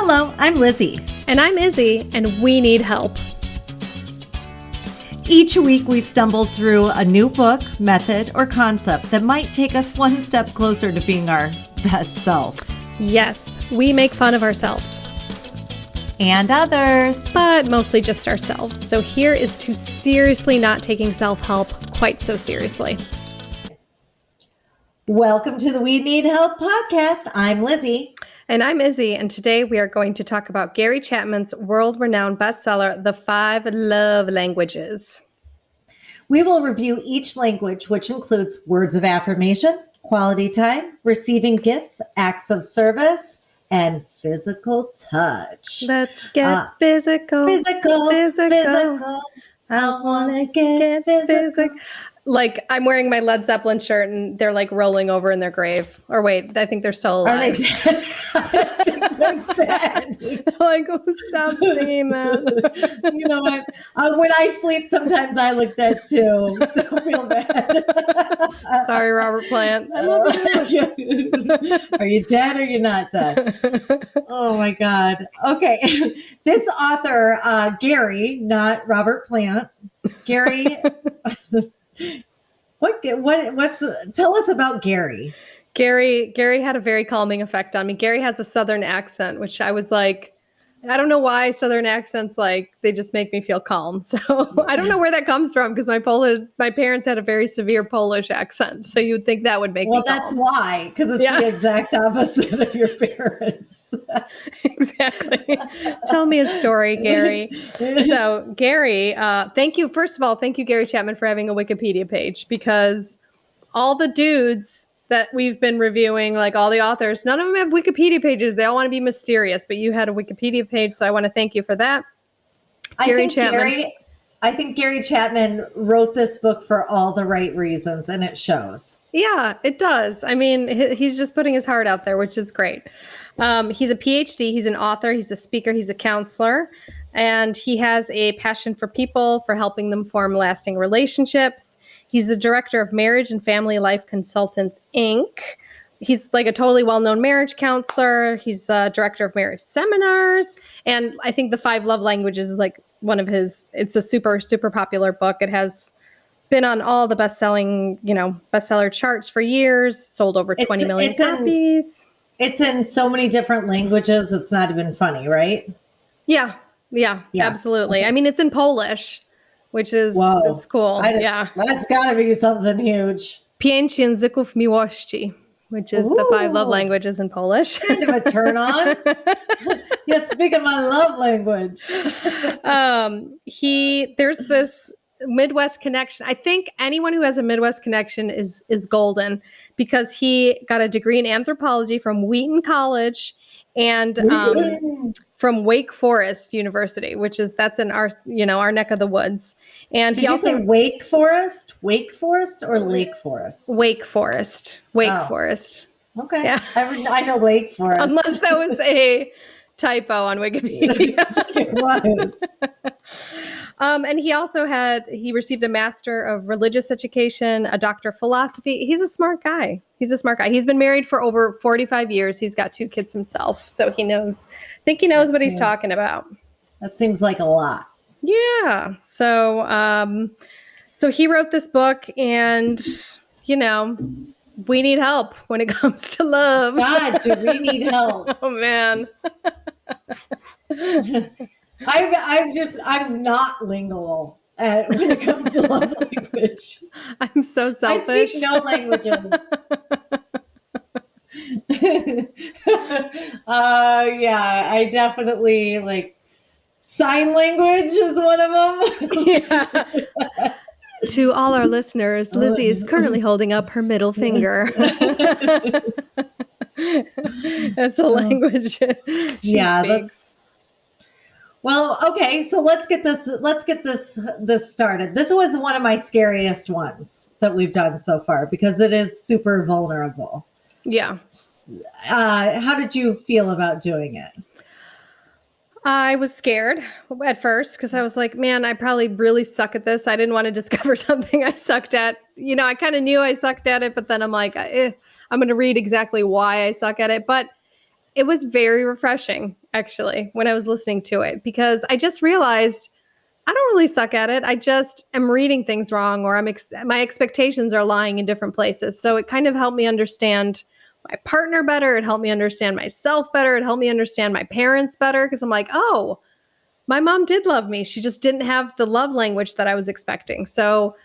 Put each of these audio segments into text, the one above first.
Hello, I'm Lizzy. And I'm Izzy, and we need help. Each week we stumble through a new book, method, or concept that might take us one step closer to being our best self. Yes, we make fun of ourselves. And others. But mostly just ourselves. So here is to seriously not taking self-help quite so seriously. Welcome to the We Need Help podcast. I'm Lizzy. And I'm Izzy, and today we are going to talk about Gary Chapman's world-renowned bestseller, The 5 Love Languages. We will review each language, which includes words of affirmation, quality time, receiving gifts, acts of service, and physical touch. Let's get physical. Physical. I want to get physical. Like, I'm wearing my Led Zeppelin shirt and they're like rolling over in their grave. Or wait, I think they're still alive. Are they dead? I think they're dead. They're like, oh, stop singing that. You know what? When I sleep, sometimes I look dead too. Don't feel bad. Sorry, Robert Plant. I love you. Are you dead or you're not dead? Oh my God. Okay. This author, Gary, not Robert Plant. Gary. Tell us about Gary. Gary had a very calming effect on me. Gary has a Southern accent, which I was like, I don't know why Southern accents, like, they just make me feel calm. So I don't know where that comes from, because my parents had a very severe Polish accent. So you would think that would make me calm. Well, that's why, because it's the exact opposite of your parents. Exactly. Tell me a story, Gary. So Gary, thank you. First of all, thank you, Gary Chapman, for having a Wikipedia page, because all the dudes that we've been reviewing, like all the authors, none of them have Wikipedia pages. They all want to be mysterious, but you had a Wikipedia page, so I want to thank you for that. I think Gary Chapman wrote this book for all the right reasons, and it shows. Yeah, it does. I mean, he's just putting his heart out there, which is great. He's a PhD, he's an author, he's a speaker, he's a counselor, and he has a passion for people, for helping them form lasting relationships. He's the director of Marriage and Family Life Consultants, Inc. He's like a totally well-known marriage counselor. He's a director of marriage seminars. And I think The 5 Love Languages is like one of his, it's a super, super popular book. It has been on all the bestseller charts for years, sold over 20 million copies. It's in so many different languages. It's not even funny, right? Yeah, absolutely. Okay. I mean, it's in Polish, which is, it's cool. That's gotta be something huge. 5 języków miłości, which is the 5 love languages in Polish. Kind of a turn on. You're speaking my love language. There's this Midwest connection. I think anyone who has a Midwest connection is golden, because he got a degree in anthropology from Wheaton College and from Wake Forest University, that's in our neck of the woods. And Did you say Wake Forest? Wake Forest or Lake Forest? Wake Forest. Forest. Okay. Yeah. I know Lake Forest. Unless that was a typo on Wikipedia. It was. And he received a Master of Religious Education, a Doctor of Philosophy. He's a smart guy. He's been married for over 45 years. He's got 2 kids himself. So he knows what he's talking about. That seems like a lot. Yeah. So, so he wrote this book, and, we need help when it comes to love. God, do we need help? Oh, man. I'm not lingual when it comes to love language. I'm so selfish. I speak no languages. I definitely like sign language is one of them. Yeah. To all our listeners, Lizzy is currently holding up her middle finger. That's a language. That's well, okay. So let's get this started. This was one of my scariest ones that we've done so far, because it is super vulnerable. Yeah. How did you feel about doing it? I was scared at first, because I was like, man, I probably really suck at this. I didn't want to discover something I sucked at. I kind of knew I sucked at it, but then I'm like, I'm going to read exactly why I suck at it. But it was very refreshing. actually, when I was listening to it, because I just realized I don't really suck at it. I just am reading things wrong, or my expectations are lying in different places. So it kind of helped me understand my partner better. It helped me understand myself better. It helped me understand my parents better, because I'm like, oh, my mom did love me. She just didn't have the love language that I was expecting. So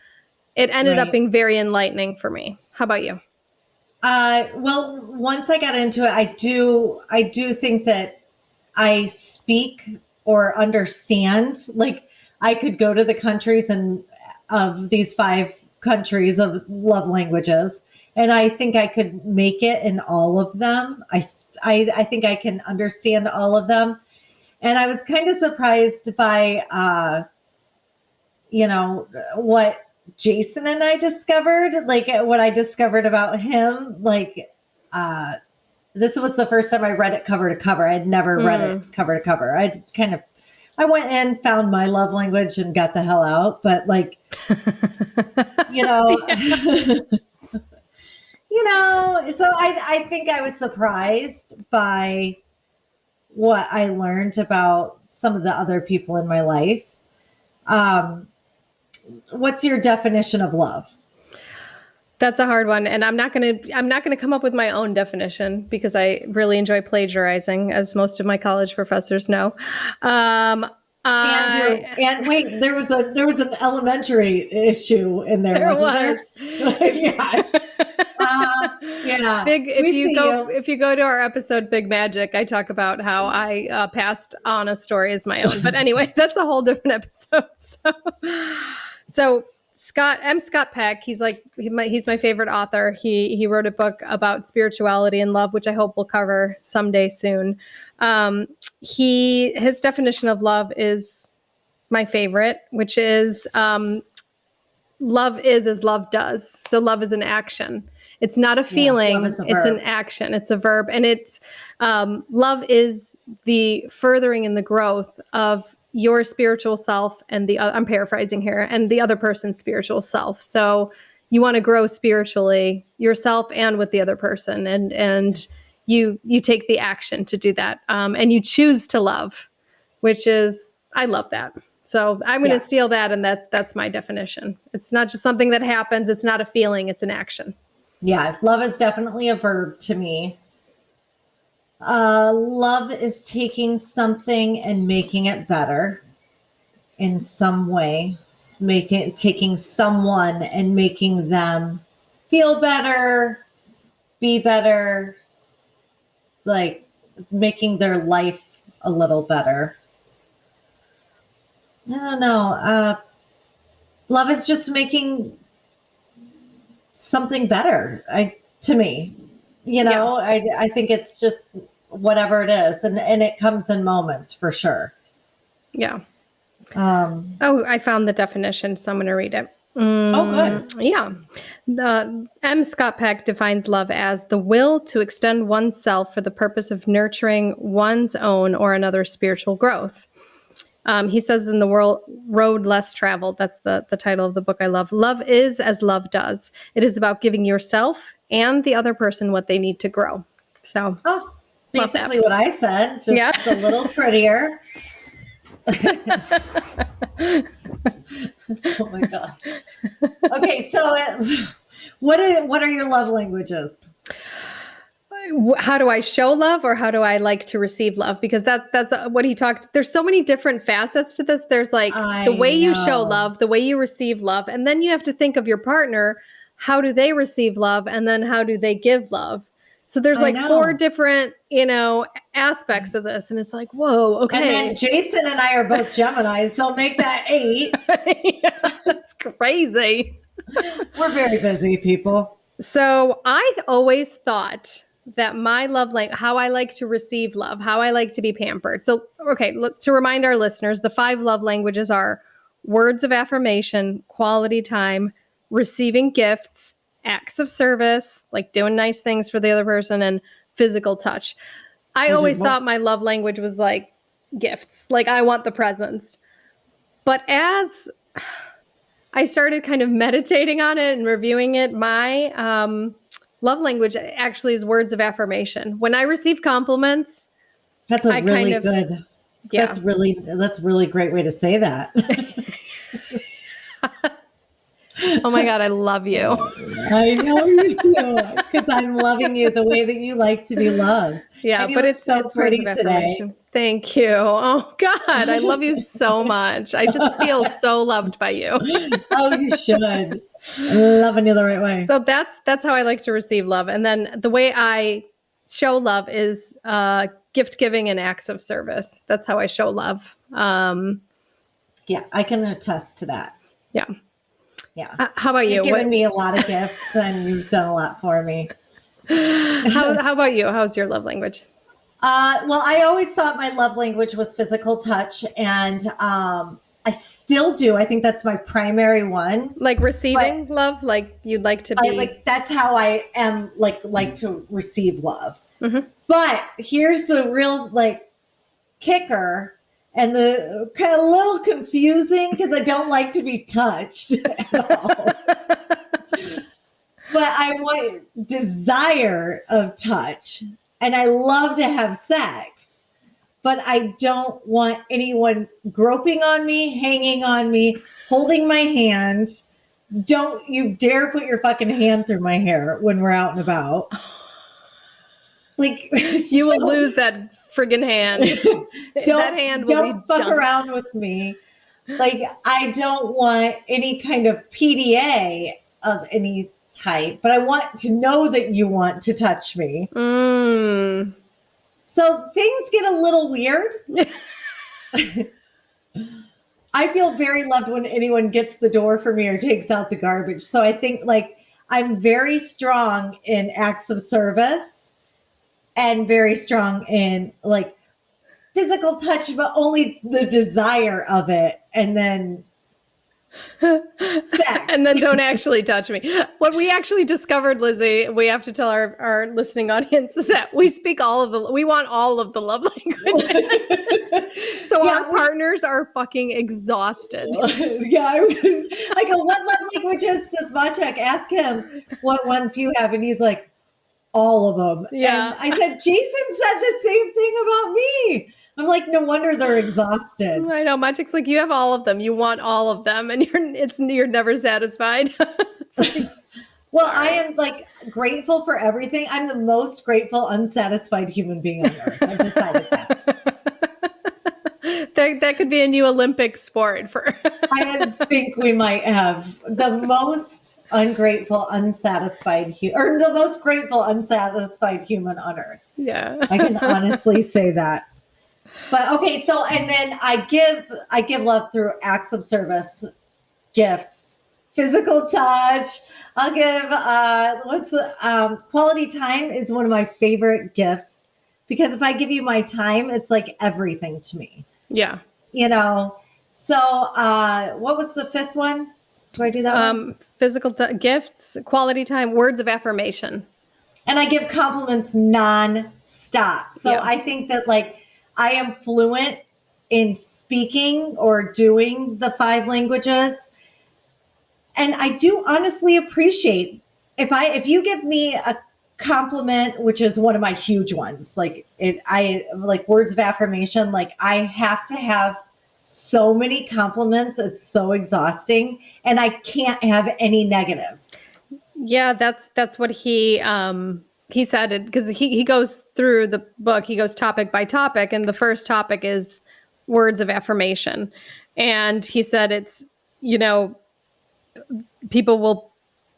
it ended up Right. being very enlightening for me. How about you? Well, once I got into it, I do think that I speak or understand. Like, I could go to the countries and of these 5 countries of love languages, and I think I could make it in all of them. I think I can understand all of them, and I was kind of surprised by what Jason and I discovered, like what I discovered about him. Like, this was the first time I read it cover to cover. I'd never read it cover to cover. I went in, found my love language, and got the hell out. But like, you know, so I think I was surprised by what I learned about some of the other people in my life. What's your definition of love? That's a hard one, and I'm not gonna come up with my own definition, because I really enjoy plagiarizing, as most of my college professors know. And wait, there was an elementary issue in there, There wasn't was. there? Yeah. Yeah. If you go to our episode Big Magic, I talk about how I passed on a story as my own. But anyway, that's a whole different episode. So Scott Peck, he's my favorite author. He wrote a book about spirituality and love, which I hope we'll cover someday soon. His definition of love is my favorite, which is love is as love does. So love is an action. It's not a feeling. It's an action. It's a verb. And it's love is the furthering and the growth of your spiritual self and I'm paraphrasing here, and the other person's spiritual self. So you want to grow spiritually yourself and with the other person. And you take the action to do that. And you choose to love, which is, I love that. So I'm going to steal that. And that's my definition. It's not just something that happens. It's not a feeling. It's an action. Yeah. Love is definitely a verb to me. Love is taking something and making it better in some way, taking someone and making them feel better, be better, like making their life a little better. I don't know. Love is just making something better. To me, I think it's just whatever it is, and it comes in moments for sure. Yeah. I found the definition, so I'm going to read it. Oh, good. Yeah. Scott Peck defines love as the will to extend oneself for the purpose of nurturing one's own or another's spiritual growth. He says in the road less traveled, that's the title of the book I love. Love is as love does. It is about giving yourself and the other person what they need to grow. So, basically what I said, just a little prettier. Oh my God. Okay, so what are your love languages? How do I show love, or how do I like to receive love? Because that's what he talked. There's so many different facets to this. There's like the way you show love, the way you receive love, and then you have to think of your partner. How do they receive love, and then how do they give love? So there's like 4 different, aspects of this. And it's like, whoa, okay. And then Jason and I are both Geminis, so make that 8. Yeah, that's crazy. We're very busy people. So I always thought that my love how I like to receive love, how I like to be pampered. So, okay, to remind our listeners, the 5 love languages are words of affirmation, quality time, receiving gifts, acts of service, like doing nice things for the other person, and physical touch. I always thought my love language was like gifts, like I want the presents. But as I started kind of meditating on it and reviewing it, my love language actually is words of affirmation. When I receive compliments, That's a really good, yeah. that's really great way to say that. Oh my God, I love you. I know you do, because I'm loving you the way that you like to be loved. Yeah, And you but look it's so pretty words of today. affirmation. Thank you. Oh God, I love you so much. I just feel so loved by you. Oh, you should. I'm loving you the right way. So that's how I like to receive love. And then the way I show love is gift giving and acts of service. That's how I show love. Yeah, I can attest to that. Yeah. Yeah. How about you? You've given me a lot of gifts and you've done a lot for me. How about you? How's your love language? Well, I always thought my love language was physical touch, and I still do. I think that's my primary one. Like receiving love, like you'd like to be. That's how I am. Like to receive love. Mm-hmm. But here's the real kicker, and the kind of a little confusing because I don't like to be touched at all. But I want desire of touch. And I love to have sex, but I don't want anyone groping on me, hanging on me, holding my hand. Don't you dare put your fucking hand through my hair when we're out and about. You will lose that friggin' hand. That hand will don't fuck around with me. I don't want any kind of PDA of any type, but I want to know that you want to touch me. So things get a little weird. I feel very loved when anyone gets the door for me or takes out the garbage. So I think I'm very strong in acts of service and very strong in physical touch, but only the desire of it. And then sex. And then don't actually touch me. What we actually discovered, Lizzy, we have to tell our listening audience is that we want all of the love languages. So our partners are fucking exhausted. Yeah. I go, what love languages does Maciek? Ask him what ones you have. And he's like, all of them. Yeah. And I said, Jason said the same thing about me. I'm like, no wonder they're exhausted. I know. Maciek's like, you have all of them. You want all of them, and you're never satisfied. Well, I am grateful for everything. I'm the most grateful, unsatisfied human being on earth. I've decided that. That could be a new Olympic sport for. I think we might have the most ungrateful, unsatisfied or the most grateful, unsatisfied human on earth. Yeah, I can honestly say that. But okay, so and then I give love through acts of service, gifts, physical touch. I'll give quality time is one of my favorite gifts because if I give you my time, it's like everything to me. Yeah. So what was the fifth one? Do I do that one? Physical gifts, quality time, words of affirmation. And I give compliments non-stop. So I think that I am fluent in speaking or doing the 5 languages. And I do honestly appreciate if you give me a compliment, which is one of my huge ones, I words of affirmation, I have to have so many compliments. It's so exhausting and I can't have any negatives. Yeah, that's what he said it because he goes through the book. He goes topic by topic, and the first topic is words of affirmation. And he said it's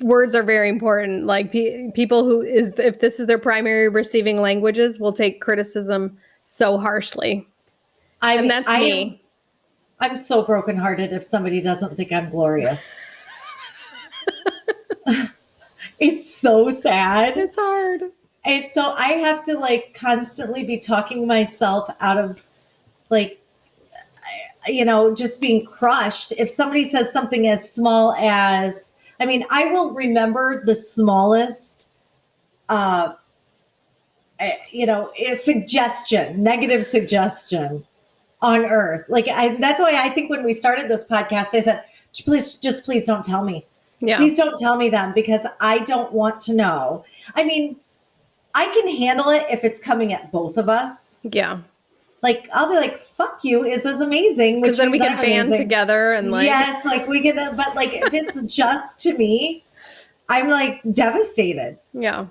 words are very important. People who if this is their primary receiving languages will take criticism so harshly. That's me. I'm so brokenhearted if somebody doesn't think I'm glorious. It's so sad. It's hard. And so I have to constantly be talking myself out of just being crushed. If somebody says something as small as, I will remember the smallest, negative suggestion on earth. That's why I think when we started this podcast, I said, please don't tell me. Yeah. Please don't tell me them because I don't want to know. I can handle it if it's coming at both of us. Yeah. like, I'll be like, fuck you, is this amazing? Because then we means can I'm band amazing. together and like, Yes, like we can, but like if it's just to me, I'm like devastated. yeah.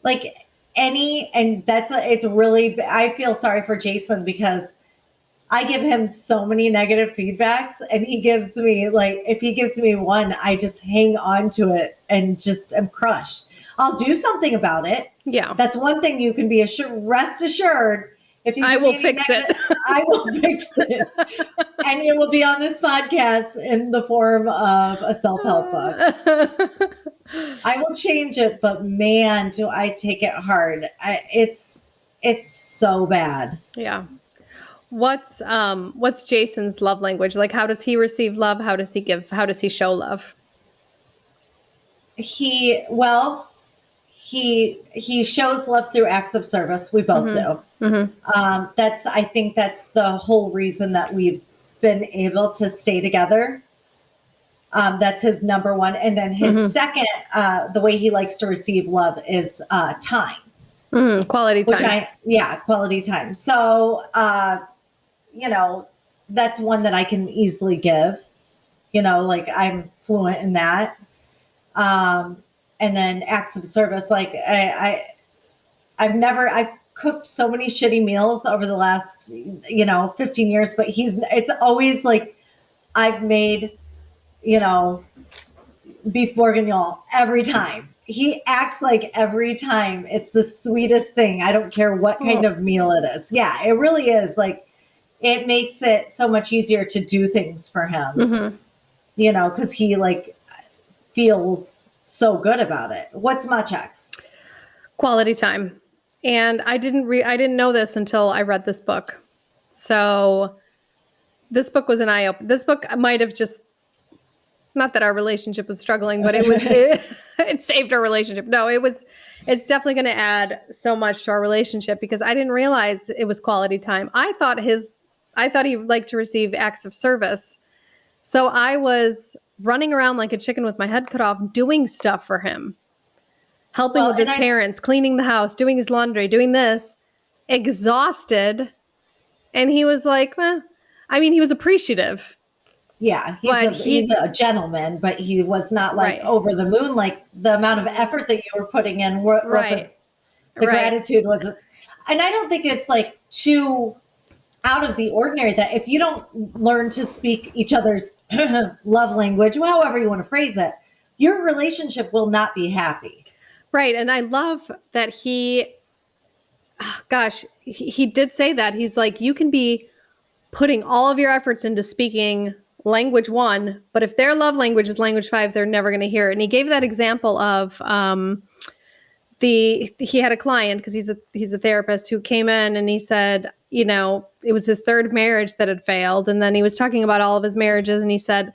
Like it's really, I feel sorry for Jason because I give him so many negative feedbacks and he gives me like, if he gives me one, I just hang on to it and just am crushed. I'll do something about it. Yeah. That's one thing you can be rest assured. If you I will fix it. I will fix it. And it will be on this podcast in the form of a self-help book. I will change it, but man, do I take it hard. It's so bad. Yeah. What's Jason's love language? Like, how does he receive love? How does he give? How does he show love? He shows love through acts of service. We both do. I think that's the whole reason that we've been able to stay together. That's his number one. And then his second, the way he likes to receive love is time. Quality time. Quality time. So, that's one that I can easily give, like I'm fluent in that. And then acts of service, like I've cooked so many shitty meals over the last, 15 years, but it's always like I've made, beef bourguignon every time. He acts like every time it's the sweetest thing. I don't care what kind of meal it is. Yeah, it really is. Like, it makes it so much easier to do things for him, because he like feels so good about it. What's my checks? Quality time. And I didn't know this until I read this book. So this book was an eye opener. This book might have just, not that our relationship was struggling, but it saved our relationship. No, it's definitely going to add so much to our relationship because I didn't realize it was quality time. I thought he would like to receive acts of service. So I was running around like a chicken with my head cut off, doing stuff for him, helping with his parents, cleaning the house, doing his laundry, doing this, exhausted. And he was like, he was appreciative. Yeah, he's a gentleman, but he was not like over the moon. Like the amount of effort that you were putting in wasn't, the gratitude wasn't. And I don't think it's like too out of the ordinary that if you don't learn to speak each other's love language, however you want to phrase it, your relationship will not be happy. Right. And I love that he did say that. He's like, you can be putting all of your efforts into speaking language 1, but if their love language is language 5, they're never going to hear it. And he gave that example of he had a client because he's a therapist who came in and he said, it was his 3rd marriage that had failed. And then he was talking about all of his marriages. And he said,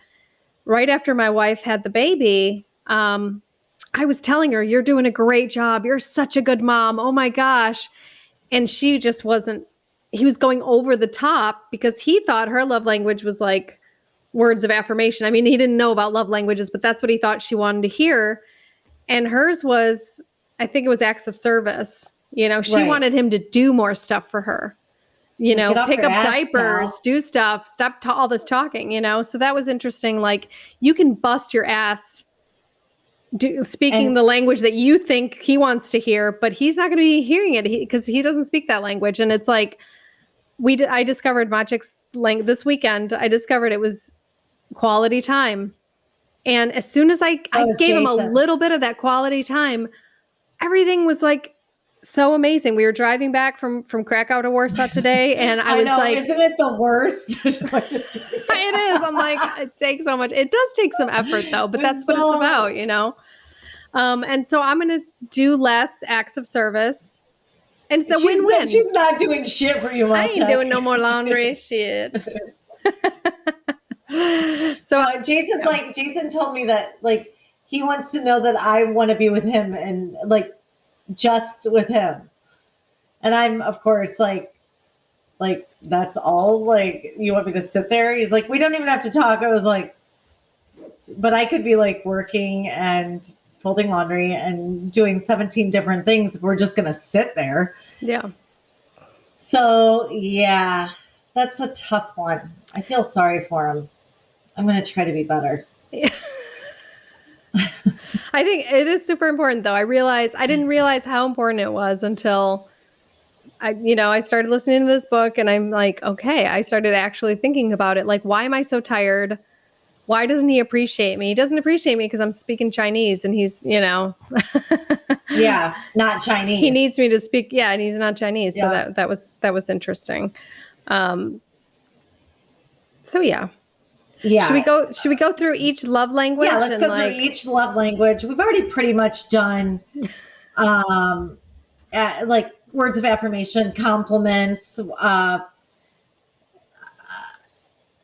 right after my wife had the baby, I was telling her, you're doing a great job. You're such a good mom. Oh my gosh. And she just wasn't, he was going over the top because he thought her love language was like words of affirmation. I mean, he didn't know about love languages, but that's what he thought she wanted to hear. And hers was, I think it was acts of service. She wanted him to do more stuff for her. Pick up diapers, do stuff, stop all this talking, So that was interesting. Like, you can bust your ass speaking the language that you think he wants to hear, but he's not going to be hearing it because he doesn't speak that language. And it's like, I discovered Machik's language this weekend. I discovered it was quality time. And as soon as I gave him a little bit of that quality time, everything was like so amazing. We were driving back from Krakow to Warsaw today, and I was like, isn't it the worst? It is. I'm like, it takes so much. It does take some effort though, but that's what it's about, And so I'm going to do less acts of service. And it's a win-win. She's not doing shit for you, Machik. I ain't doing no more laundry. Shit. So Jason told me that like he wants to know that I want to be with him and like just with him. And I'm of course like that's all, like you want me to sit there? He's like, we don't even have to talk. I was like, but I could be like working and folding laundry and doing 17 different things if we're just going to sit there. Yeah. So yeah, that's a tough one. I feel sorry for him. I'm going to try to be better. I think it is super important though. I didn't realize how important it was until I started listening to this book and I'm like, okay, I started actually thinking about it. Like, why am I so tired? Why doesn't he appreciate me? He doesn't appreciate me because I'm speaking Chinese and he's, Yeah, not Chinese. he needs me to speak. Yeah. And he's not Chinese. Yeah. So that was interesting. So yeah. Yeah. Should we go through each love language? Yeah, let's go through each love language. We've already pretty much done like words of affirmation, compliments. I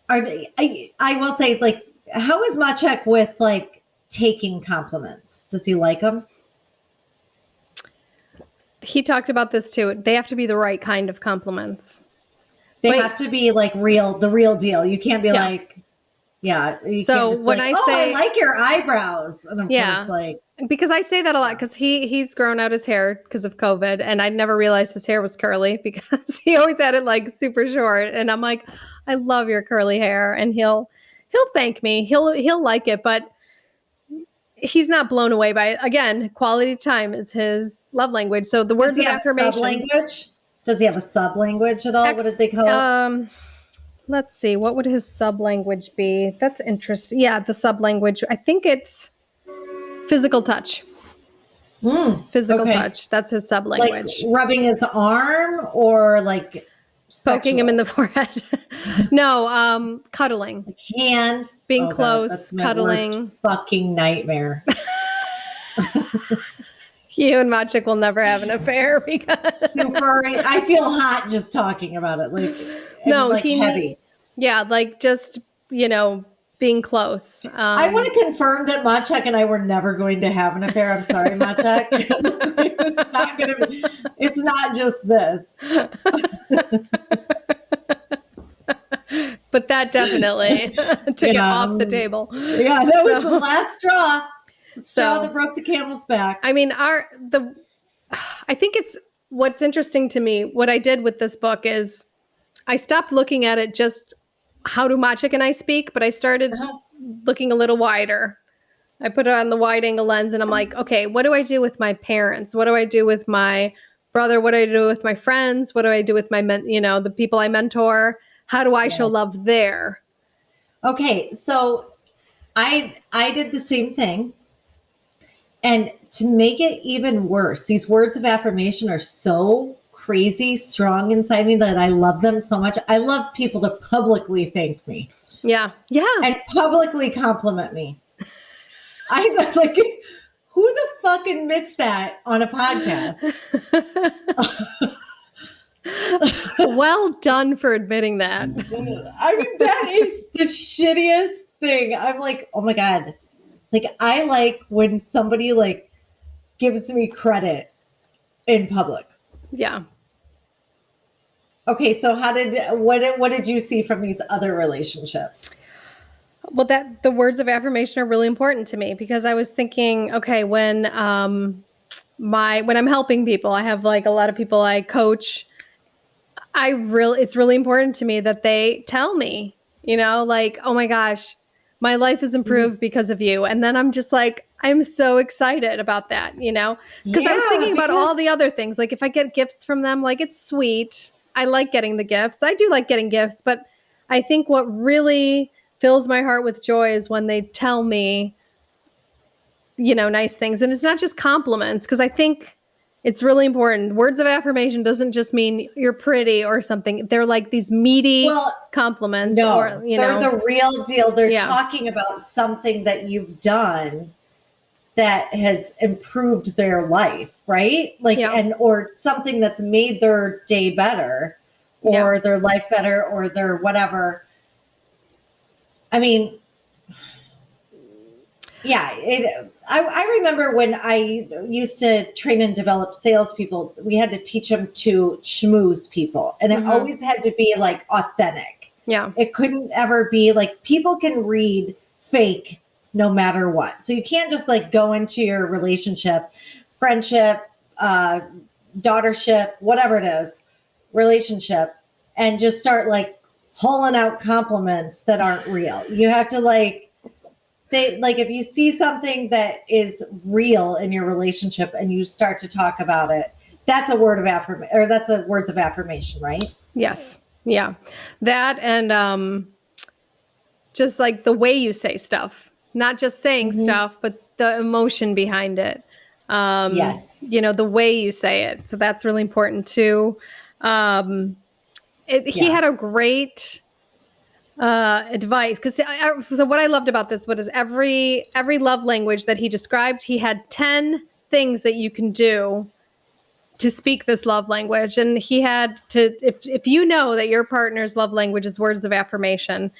will say, like, how is Maciek with like taking compliments? Does he like them? He talked about this too. They have to be the right kind of compliments. They have to be like the real deal. You can't be like, yeah. You So can't just when like, I say, I like your eyebrows, and I'm just like, because I say that a lot because he's grown out his hair because of COVID, and I never realized his hair was curly because he always had it like super short, and I'm like, I love your curly hair, and he'll thank me, he'll like it, but he's not blown away by it. Again, quality time is his love language. So the words of affirmation. Language? Does he have a sub language at all? What did they call it? Let's see. What would his sub language be? That's interesting. Yeah, the sub language. I think it's physical touch. Physical touch. That's his sub language. Like rubbing his arm or like poking him in the forehead. No, cuddling. Like hand. Being close, that's my cuddling. Worst fucking nightmare. You and Maciek will never have an affair because super. I feel hot just talking about it. Like like heavy. Yeah, like just being close. I want to confirm that Maciek and I were never going to have an affair. I'm sorry, Maciek. It's not going to be. It's not just this. But that definitely took it off the table. Yeah, that was the last straw. The straw that broke the camel's back. I mean, I think it's what's interesting to me. What I did with this book is I stopped looking at it just how do Maciek and I speak, but I started looking a little wider. I put it on the wide angle lens and I'm like, okay, what do I do with my parents? What do I do with my brother? What do I do with my friends? What do I do with my the people I mentor? How do I show love there? Okay, so I did the same thing. And to make it even worse, these words of affirmation are so crazy strong inside me that I love them so much. I love people to publicly thank me. Yeah. Yeah. And publicly compliment me. I like, who the fuck admits that on a podcast? Well done for admitting that. I mean, that is the shittiest thing. I'm like, oh my God. Like, I like when somebody like gives me credit in public. Yeah. Okay, so what did you see from these other relationships? Well, the words of affirmation are really important to me because I was thinking, okay, when I'm helping people, I have like a lot of people I coach. It's really important to me that they tell me, like, oh my gosh, my life is improved because of you. And then I'm just like, I'm so excited about that, because I was thinking about all the other things. Like if I get gifts from them, like it's sweet. I like getting the gifts. I do like getting gifts, but I think what really fills my heart with joy is when they tell me, nice things. And it's not just compliments, because I think it's really important. Words of affirmation doesn't just mean you're pretty or something. They're like these meaty compliments. No, or, they're the real deal. They're talking about something that you've done that has improved their life, right? Like, or something that's made their day better or their life better or their whatever. I mean, I remember when I used to train and develop salespeople, we had to teach them to schmooze people. And it always had to be like authentic. Yeah. It couldn't ever be like, people can read fake no matter what. So you can't just like go into your relationship, friendship, daughtership, whatever it is, relationship and just start like hauling out compliments that aren't real. You have to if you see something that is real in your relationship and you start to talk about it, that's a word of affirmation, or that's a words of affirmation, right? Yes. Yeah. That and just like the way you say stuff, not just saying stuff, but the emotion behind it. Yes. The way you say it. So that's really important too. He had a great advice because so what I loved about this was every love language that he described, he had 10 things that you can do to speak this love language. And he had to, if you know that your partner's love language is words of affirmation,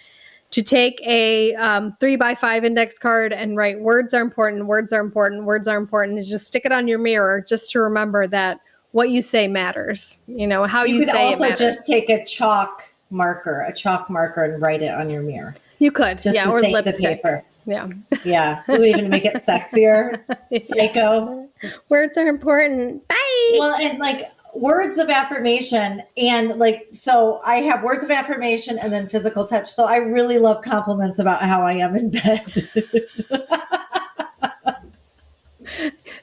to take a 3x5 index card and write words are important, words are important, words are important, and just stick it on your mirror just to remember that what you say matters. How you say it matters. You could also just take a chalk marker, and write it on your mirror. You could, just to or save lipstick. the paper. Yeah. Yeah. Ooh, even make it sexier. Psycho. Words are important. Bye. Well, and like words of affirmation, and so I have words of affirmation and then physical touch. So I really love compliments about how I am in bed.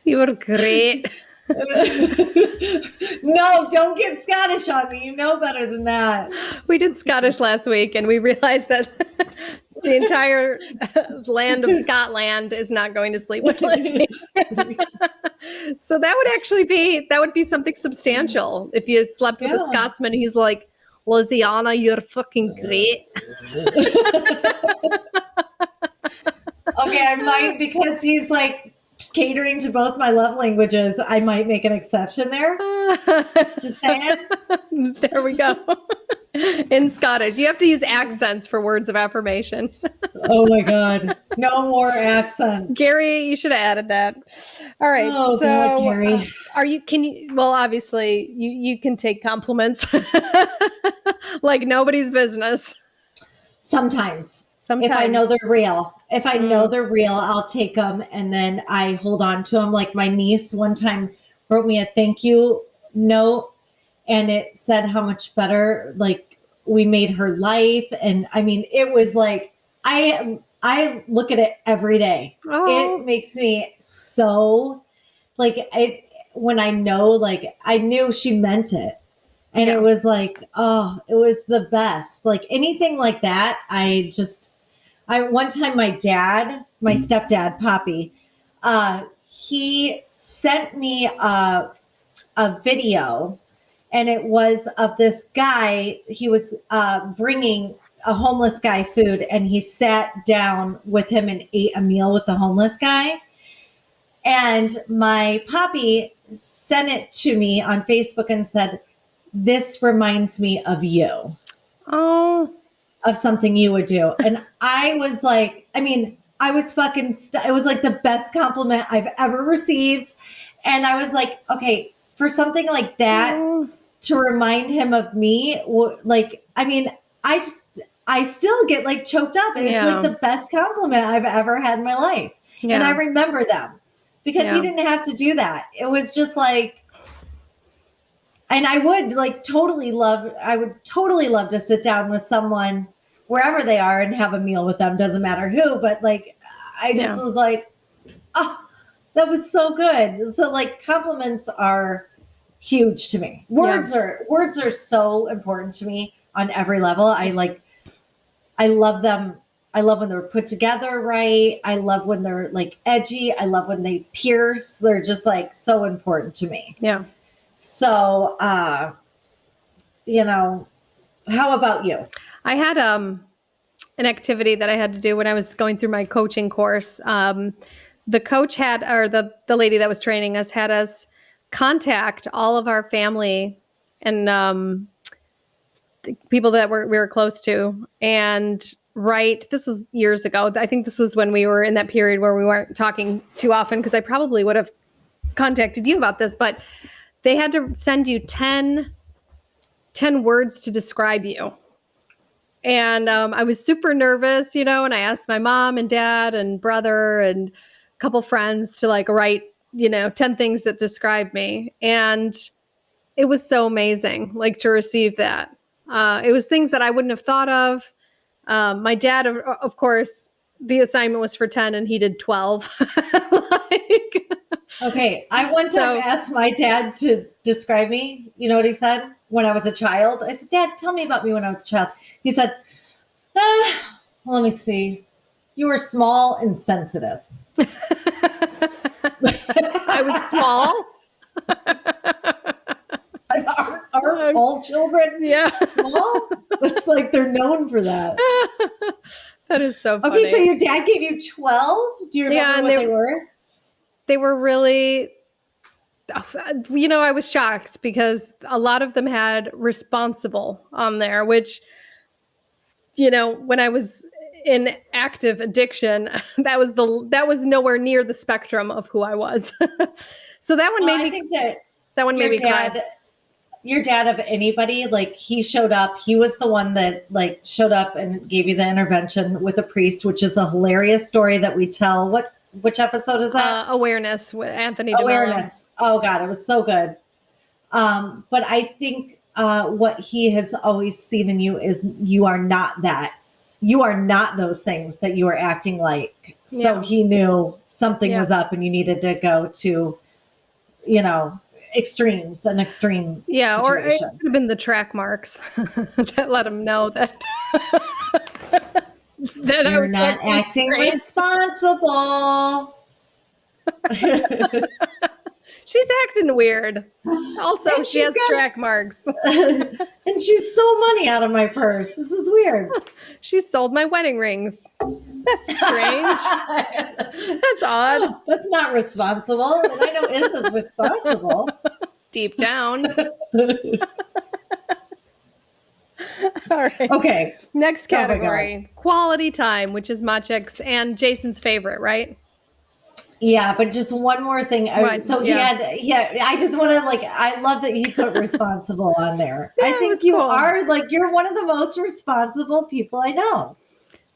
You were great. No, don't get Scottish on me. You know better than that. We did Scottish last week and we realized that the entire land of Scotland is not going to sleep with Lizzy. So that would be something substantial if you slept with a Scotsman. He's like, Lizzy Anna, you're fucking great. Okay, I might, because he's like catering to both my love languages, I might make an exception there. Just saying. There we go. In Scottish, you have to use accents for words of affirmation. Oh my God. No more accents. Gary, you should have added that. All right. Oh, so God, Gary. Obviously you can take compliments like nobody's business. Sometimes. If I know they're real. If I know they're real, I'll take them and then I hold on to them. Like my niece one time wrote me a thank you note and it said how much better we made her life. And I mean, it was like, I look at it every day. Oh. It makes me so when I know, I knew she meant it. And it was like, oh, it was the best. Like anything like that. One time my stepdad, Poppy, he sent me a video, and it was of this guy. He was bringing a homeless guy food, and he sat down with him and ate a meal with the homeless guy. And my Poppy sent it to me on Facebook and said, "This reminds me of you." Oh. Of something you would do. And I was like, I was fucking, it was like the best compliment I've ever received. And I was like, okay, for something like that, to remind him of me, I still get choked up. And it's like the best compliment I've ever had in my life. Yeah. And I remember them because he didn't have to do that. It was just like, and I would totally love to sit down with someone wherever they are and have a meal with them. Doesn't matter who, but I just was like, oh, that was so good. So compliments are huge to me. Words are so important to me on every level. I love them. I love when they're put together right. I love when they're edgy. I love when they pierce. They're just so important to me. Yeah. So, how about you? I had an activity that I had to do when I was going through my coaching course. The coach the lady that was training us had us contact all of our family and people that we were close to and write. This was years ago. I think this was when we were in that period where we weren't talking too often, because I probably would have contacted you about this, but they had to send you 10 words to describe you. And I was super nervous, and I asked my mom and dad and brother and a couple friends to write, 10 things that describe me. And it was so amazing, like, to receive that. It was things that I wouldn't have thought of. My dad, of course, the assignment was for 10 and he did 12. Like, Okay. I one time asked my dad to describe me. You know what he said? When I was a child, I said, Dad, tell me about me when I was a child. He said, let me see. You were small and sensitive. I was small. Are all children small? It's like they're known for that. That is so funny. Okay, so your dad gave you 12? Do you remember what they were? They were really, I was shocked because a lot of them had responsible on there, which, when I was in active addiction, that was nowhere near the spectrum of who I was. So that one made me. I think that one made me cry. Your dad, of anybody, like, he showed up. He was the one that, like, showed up and gave you the intervention with a priest, which is a hilarious story that we tell. Which episode is that? Awareness with Anthony. Awareness. Oh God, it was so good. But I think what he has always seen in you is you are not that. You are not those things that you are acting like. So he knew something was up and you needed to go to, extremes, an extreme situation. Or it could have been the track marks that let him know that that you're not acting responsible. She's acting weird. Also, she has track marks. And she stole money out of my purse. This is weird. She sold my wedding rings. That's strange. That's odd. Oh, that's not responsible. And I know Izzy's responsible. Deep down. All right. Okay. Next category. Quality time, which is Maciek's and Jason's favorite, right? Yeah, but just one more thing. So he had, I just want to, I love that he put responsible on there. I think you are, you're one of the most responsible people I know.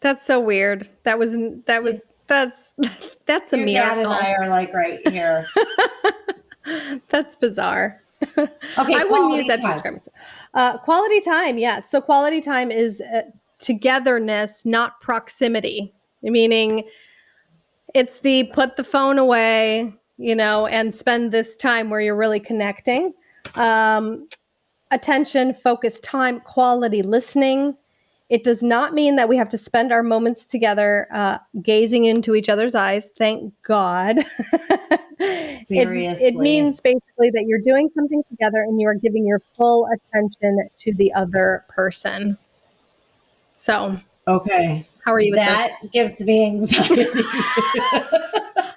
That's so weird. That's a Your miracle. Dad and I are right here. That's bizarre. Okay, I wouldn't use that to describe myself. Quality time, yes. So quality time is togetherness, not proximity. Meaning, it's the put the phone away, and spend this time where you're really connecting. Attention, focus, time, quality listening. It does not mean that we have to spend our moments together gazing into each other's eyes. Thank God. Seriously. It means basically that you're doing something together and you are giving your full attention to the other person. So. Okay. How are you with that? That gives me anxiety.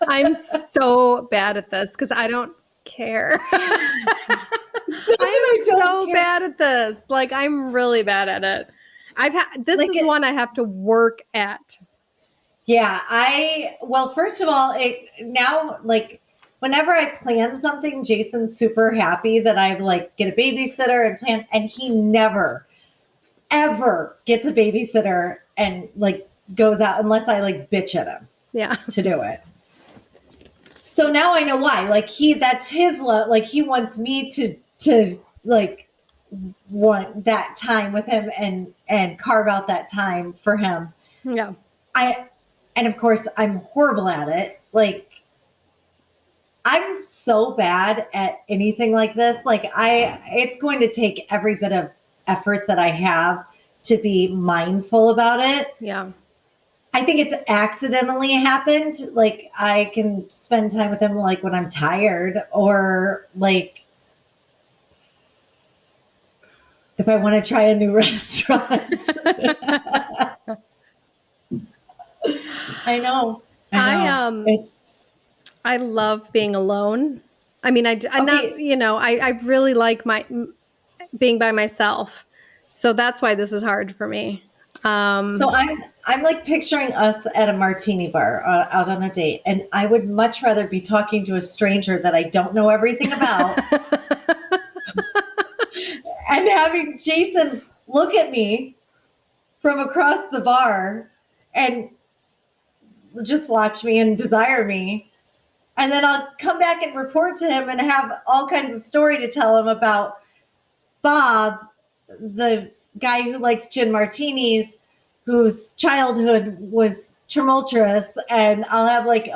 I'm so bad at this because I don't care. I'm so bad at this. I'm really bad at it. This is one I have to work at. Yeah, first of all, whenever I plan something, Jason's super happy that I get a babysitter and plan, and he never, ever gets a babysitter and goes out unless I bitch at him. Yeah. To do it. So now I know why. That's his love. He wants me to want that time with him and carve out that time for him. Yeah. And of course I'm horrible at it. I'm so bad at anything like this. It's going to take every bit of effort that I have to be mindful about it. Yeah. I think it's accidentally happened. I can spend time with him when I'm tired or if I want to try a new restaurant. I know. I love being alone. I mean, I really like being by myself. So that's why this is hard for me. So I'm picturing us at a martini bar out on a date, and I would much rather be talking to a stranger that I don't know everything about and having Jason look at me from across the bar and just watch me and desire me And then I'll come back and report to him and have all kinds of story to tell him about Bob, the guy who likes gin martinis, whose childhood was tumultuous. And I'll have like his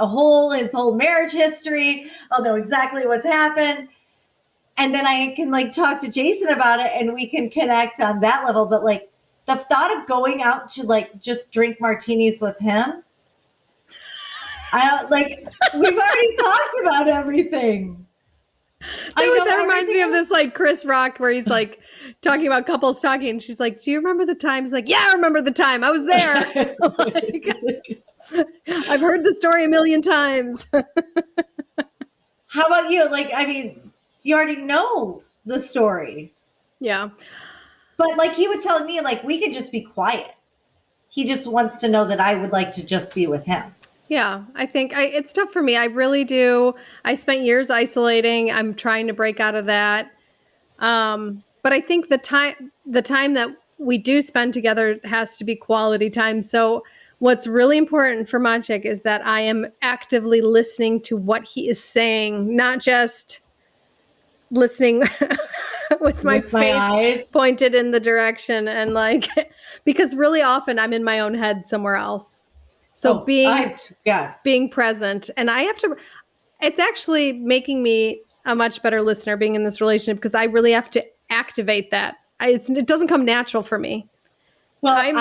whole marriage history. I'll know exactly what's happened. And then I can like talk to Jason about it and we can connect on that level. But like the thought of going out to like just drink martinis with him, I don't like, we've already talked about everything. That reminds me of this like Chris Rock where he's like talking about couples talking and she's like, do you remember the time? He's like, yeah, I remember the time. I was there. Like, I've heard the story a million times. How about you? Like, I mean, you already know the story. Yeah. But like he was telling me, like, we could just be quiet. He just wants to know that I would like to just be with him. Yeah, I think it's tough for me. I really do. I spent years isolating. I'm trying to break out of that. But I think the time that we do spend together has to be quality time. So what's really important for Maciek is that I am actively listening to what he is saying, not just listening with my eyes pointed in the direction and like, because really often I'm in my own head somewhere else. So being present, and I have to, it's actually making me a much better listener being in this relationship because I really have to activate that. It doesn't come natural for me. Well,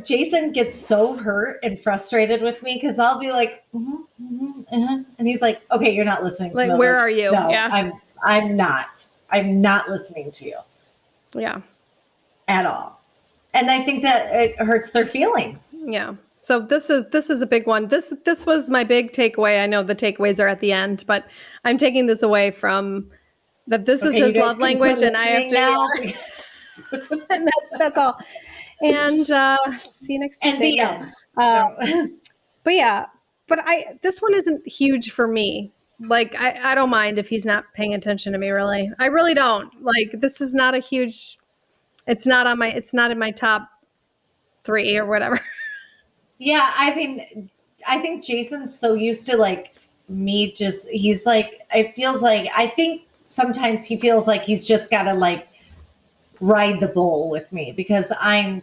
Jason gets so hurt and frustrated with me because I'll be like, and he's like, okay, you're not listening to me. Like, where are you? No, yeah. I'm not listening to you. Yeah. At all. And I think that it hurts their feelings. Yeah. So this is a big one. This was my big takeaway. I know the takeaways are at the end, but I'm taking this away from that. This is his love language, and I have to. Yeah. And that's all. And see you next Tuesday. And the end. But yeah, this one isn't huge for me. Like I don't mind if he's not paying attention to me. Really, I really don't. Like this is not a huge. It's not in my top 3 or whatever. Yeah, I mean, I think Jason's so used to like me he's like, it feels like, I think sometimes he feels like he's just got to like ride the bull with me because I've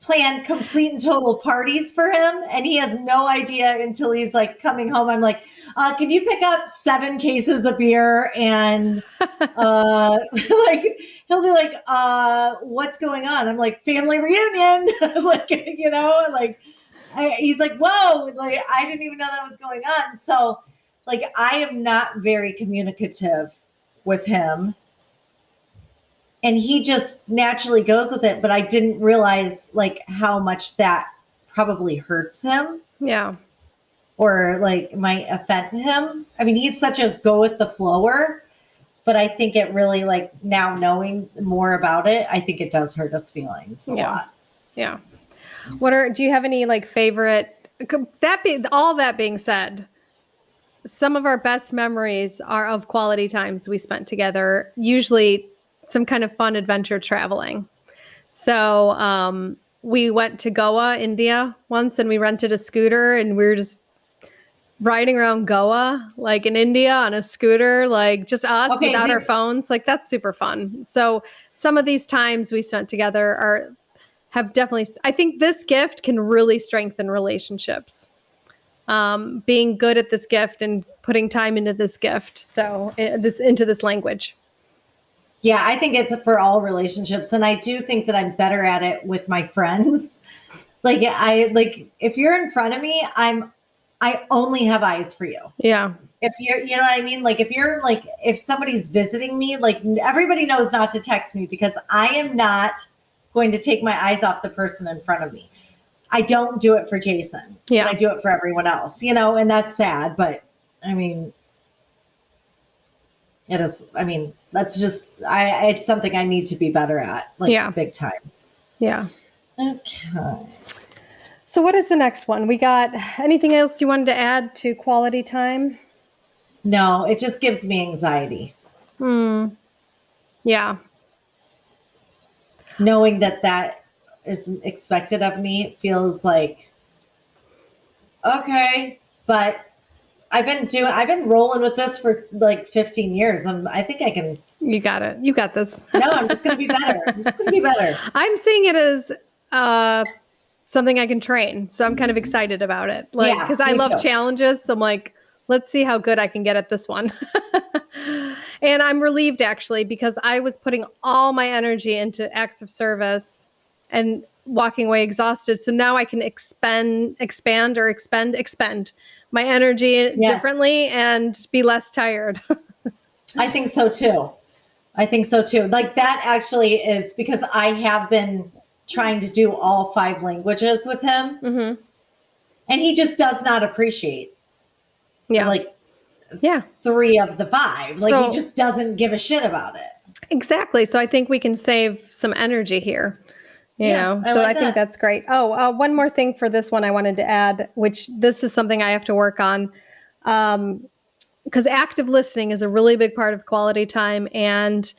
planned complete and total parties for him and he has no idea until he's like coming home. I'm like, can you pick up 7 cases of beer? And like, he'll be like, what's going on? I'm like, family reunion. Like, you know, like he's like, whoa, like I didn't even know that was going on. So like, I am not very communicative with him. And he just naturally goes with it. But I didn't realize like how much that probably hurts him. Yeah. Or like might offend him. I mean, he's such a go with the flower. But I think it really like now knowing more about it, I think it does hurt his feelings a lot. Yeah. Do you have any like favorite, all that being said, some of our best memories are of quality times we spent together, usually some kind of fun adventure traveling. So we went to Goa, India once, and we rented a scooter and we were just riding around Goa, like in India on a scooter, like just us without our phones. Like that's super fun. So some of these times we spent together have definitely, I think this gift can really strengthen relationships. Being good at this gift and putting time into this gift. So into this language. Yeah, I think it's for all relationships. And I do think that I'm better at it with my friends. Like if you're in front of me, I only have eyes for you. Yeah. If you're, you know what I mean? Like if somebody's visiting me, like everybody knows not to text me because I am not going to take my eyes off the person in front of me. I don't do it for Jason. Yeah. I do it for everyone else, you know, and that's sad, but I mean, it is, I mean, that's just, it's something I need to be better at, like big time. Yeah. Okay. So what is the next one? We got anything else you wanted to add to quality time? No, it just gives me anxiety. Yeah. Knowing that is expected of me, it feels like Okay. But I've been rolling with this for like 15 years. I think I can. You got it. You got this. No, I'm just going to be better. I'm just going to be better. I'm seeing it as something I can train. So I'm kind of excited about it. Like, Yeah, because I me love too. challenges. So I'm like, let's see how good I can get at this one. And I'm relieved actually, because I was putting all my energy into acts of service and walking away exhausted. So now I can expend my energy Yes. differently and be less tired. I think so too. Like that actually is because I have been trying to do all 5 languages with him, Mm-hmm. and he just does not appreciate Yeah. like Yeah. 3 of the 5. Like So- he just doesn't give a shit about it. Exactly. So I think we can save some energy here. You know, so I think that's great. Oh, one more thing for this one I wanted to add, which this is something I have to work on. Because active listening is a really big part of quality time. And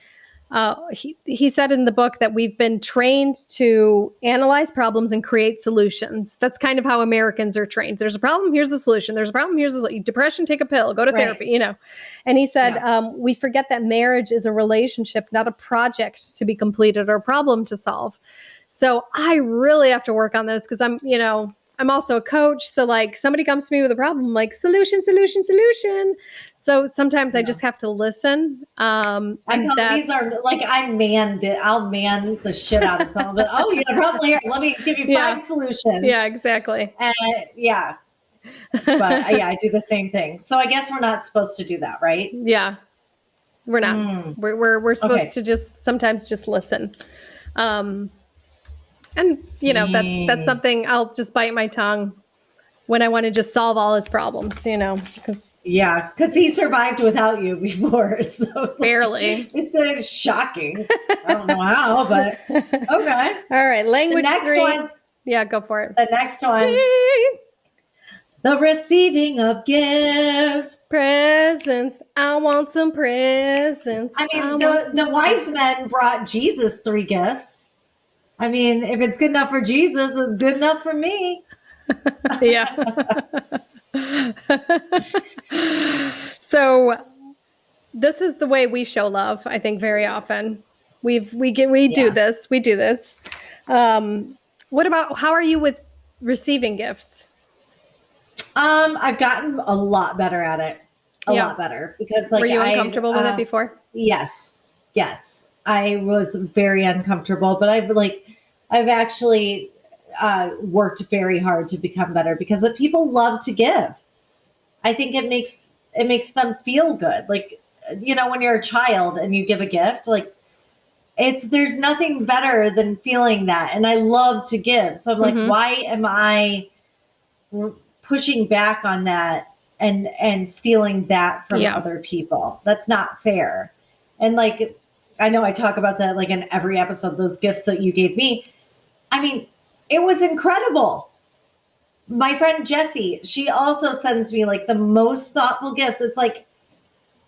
he said in the book that we've been trained to analyze problems and create solutions. That's kind of how Americans are trained. There's a problem, here's the solution. There's a problem, here's the depression, take a pill, go to therapy, you know. And he said, we forget that marriage is a relationship, not a project to be completed or a problem to solve. So I really have to work on this because I'm also a coach. So like somebody comes to me with a problem, I'm like solution. So sometimes I just have to listen. These are like I'll man the shit out of someone. But oh, you got a problem here. Let me give you 5 solutions. Yeah, exactly. And but I do the same thing. So I guess we're not supposed to do that, right? Yeah, we're not. We're supposed to just sometimes just listen. And that's something I'll just bite my tongue when I want to just solve all his problems, because he survived without you before. So barely. It's shocking. I don't know how, but okay. All right, language the next 3. one. Yeah, go for it. The next one. The receiving of gifts. Presents. I want some presents. I mean, the wise men brought Jesus 3 gifts. I mean, if it's good enough for Jesus, it's good enough for me. Yeah. So this is the way we show love, I think, very often. We do this. What about, how are you with receiving gifts? I've gotten a lot better at it. A lot better because were you uncomfortable with it before? Yes. I was very uncomfortable, but I've actually worked very hard to become better because the people love to give. I think it makes them feel good. Like, when you're a child and you give a gift, like there's nothing better than feeling that. And I love to give. So I'm like, why am I pushing back on that and stealing that from other people? That's not fair. And like, I know I talk about that like in every episode, those gifts that you gave me. I mean, it was incredible. My friend Jessie, she also sends me like the most thoughtful gifts. It's like,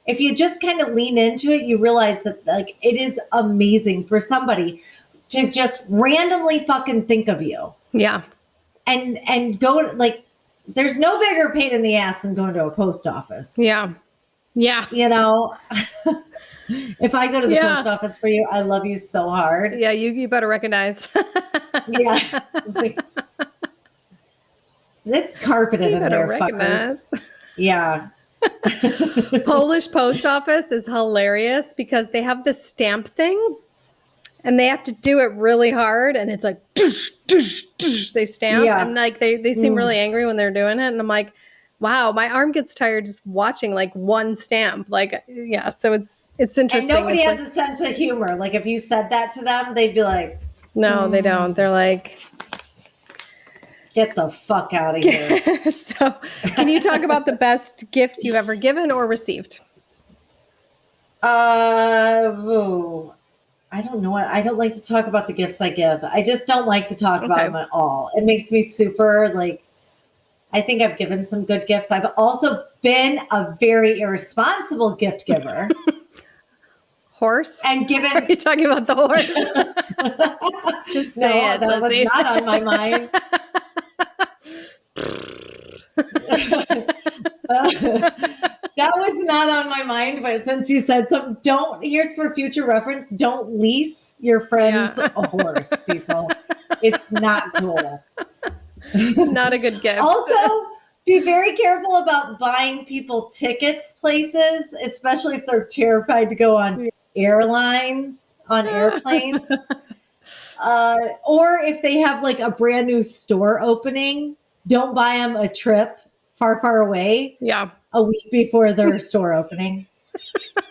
if you just kind of lean into it, you realize that like it is amazing for somebody to just randomly fucking think of you. Yeah. And go like, there's no bigger pain in the ass than going to a post office. Yeah. Yeah. If I go to the post office for you, I love you so hard. Yeah, you better recognize. It's carpeted in there, fuckers. Yeah. Polish post office is hilarious because they have this stamp thing and they have to do it really hard and it's like they stamp and like they seem really angry when they're doing it and I'm like, wow, my arm gets tired just watching like one stamp. Like, so it's interesting. And nobody has a sense of humor. Like if you said that to them, they'd be like, no, they don't. They're like, get the fuck out of here. So can you talk about the best gift you've ever given or received? I don't know. I don't like to talk about the gifts I give. I just don't like to talk about them at all. It makes me super like, I think I've given some good gifts. I've also been a very irresponsible gift giver. Horse? And given. Are you talking about the horse? Just say it, that Lizzy. was not on my mind. not on my mind, but since you said something, here's for future reference, don't lease your friends a horse, people. It's not cool. Not a good gift. Also, be very careful about buying people tickets places, especially if they're terrified to go on airplanes. Or if they have like a brand new store opening, don't buy them a trip far, far away. Yeah. A week before their store opening.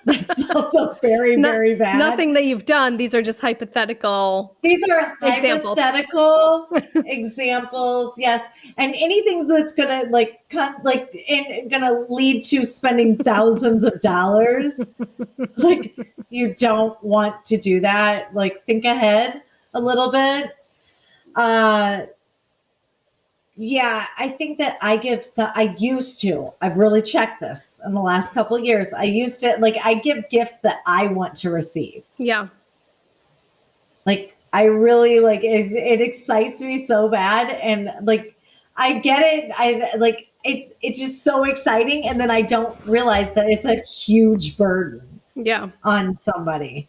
That's also very, very bad. Nothing that you've done. These are just hypothetical. These are hypothetical examples. Yes. And anything that's going to gonna lead to spending thousands of dollars. Like, you don't want to do that. Like, think ahead a little bit. Yeah, I think that I've really checked this in the last couple of years. I give gifts that I want to receive. Yeah. Like, I really it excites me so bad. And like, I get it. It's just so exciting. And then I don't realize that it's a huge burden on somebody.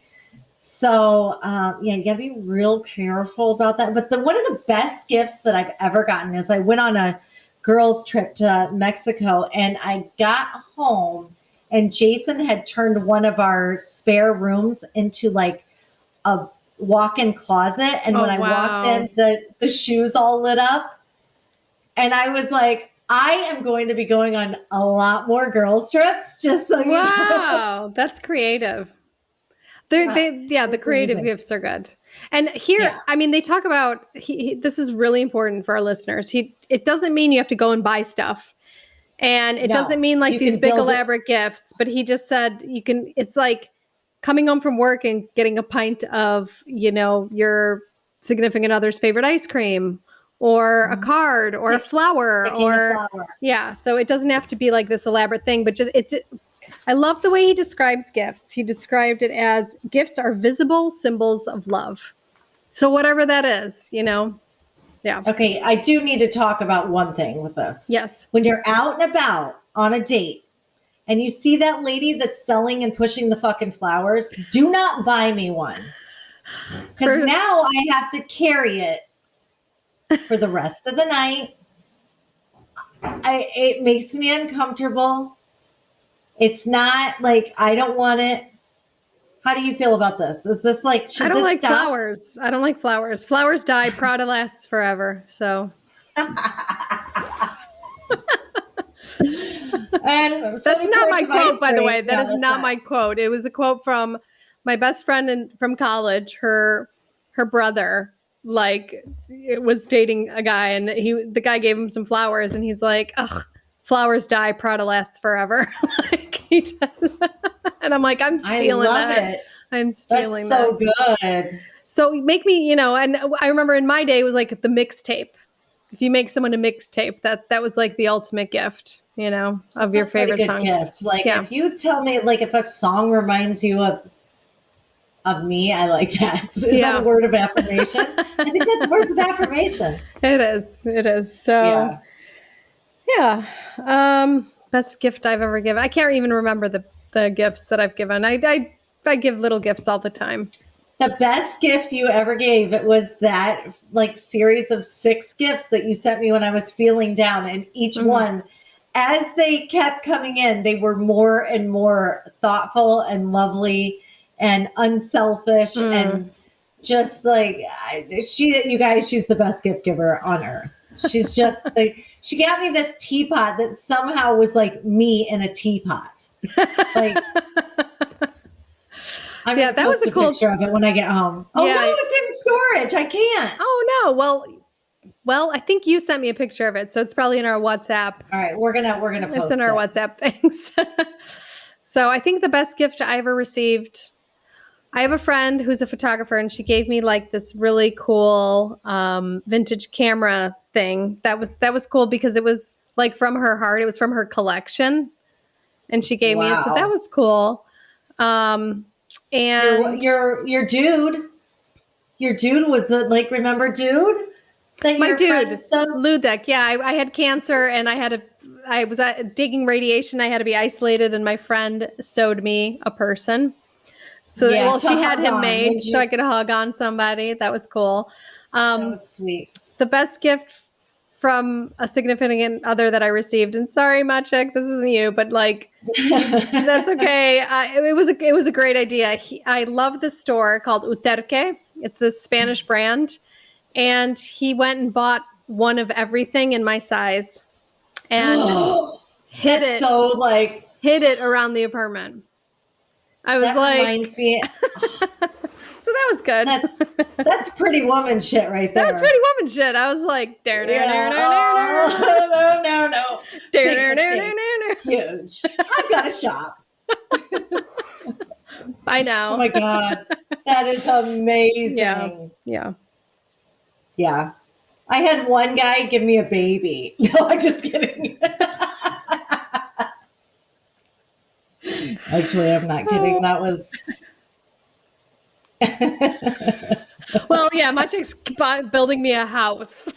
So, you gotta be real careful about that. But one of the best gifts that I've ever gotten is I went on a girls' trip to Mexico, and I got home, and Jason had turned one of our spare rooms into like a walk-in closet. And when I walked in, the shoes all lit up. And I was like, I am going to be going on a lot more girls' trips, just so you know. Wow, that's creative. The creative gifts are good. And here, I mean, they talk about, this is really important for our listeners. It doesn't mean you have to go and buy stuff. And it doesn't mean like these big elaborate gifts, but he just said it's like coming home from work and getting a pint of, your significant other's favorite ice cream, or a card, or a flower, so it doesn't have to be like this elaborate thing, but I love the way he describes gifts. He described it as gifts are visible symbols of love. So whatever that is, Yeah. Okay. I do need to talk about one thing with this. Yes. When you're out and about on a date and you see that lady that's selling and pushing the fucking flowers, do not buy me one. Because now I have to carry it for the rest of the night. It makes me uncomfortable. It's not like, I don't want it. How do you feel about this? Is this like, I don't like flowers. I don't like flowers. Flowers die. Prada lasts forever. So. And that's not my quote, by the way. That is not my quote. It was a quote from my best friend from college. Her brother, was dating a guy, and the guy gave him some flowers, and he's like, ugh, flowers die, Prada lasts forever. And I'm like, I'm stealing that. I'm stealing that. That's so good. So make me, and I remember in my day it was like the mixtape. If you make someone a mixtape, that was like the ultimate gift, of your favorite songs. Gift. If you tell me, if a song reminds you of me, I like that. Is that a word of affirmation? I think that's words of affirmation. It is. So, best gift I've ever given. I can't even remember the gifts that I've given. I give little gifts all the time. The best gift you ever gave, it was that series of 6 gifts that you sent me when I was feeling down. And each one, as they kept coming in, they were more and more thoughtful and lovely and unselfish. And just you guys, she's the best gift giver on earth. She's just she got me this teapot that somehow was like me in a teapot. That was a cool picture of it when I get home. Oh no, it's in storage. I can't. Oh no. Well, I think you sent me a picture of it, so it's probably in our WhatsApp. All right, we're gonna post it's in our WhatsApp things. So I think the best gift I ever received. I have a friend who's a photographer, and she gave me this really cool vintage camera thing. That was cool because it was from her heart. It was from her collection, and she gave me it. So that was cool. And your dude was remember dude? My dude, Ludek. Yeah, I had cancer, and I had I was taking radiation. I had to be isolated, and my friend sewed me a person. So, Yeah, she had him made so I that could hug on somebody. That was cool. was sweet. The best gift from a significant other that I received, and sorry, Maciek, this isn't you, but like, that's okay. It was a great idea. I love this store called Uterque. It's this Spanish brand, and he went and bought one of everything in my size and hid That's so like it around the apartment. I was that like, reminds me. so that was good. That's pretty woman shit right there. That was pretty woman shit. I was like, No. Huge. I've got a shop. I know. Oh my God. That is amazing. Yeah. Yeah. I had one guy give me a baby. No, I'm just kidding. Actually, I'm not kidding. That was. Well, yeah, Maciek's building me a house.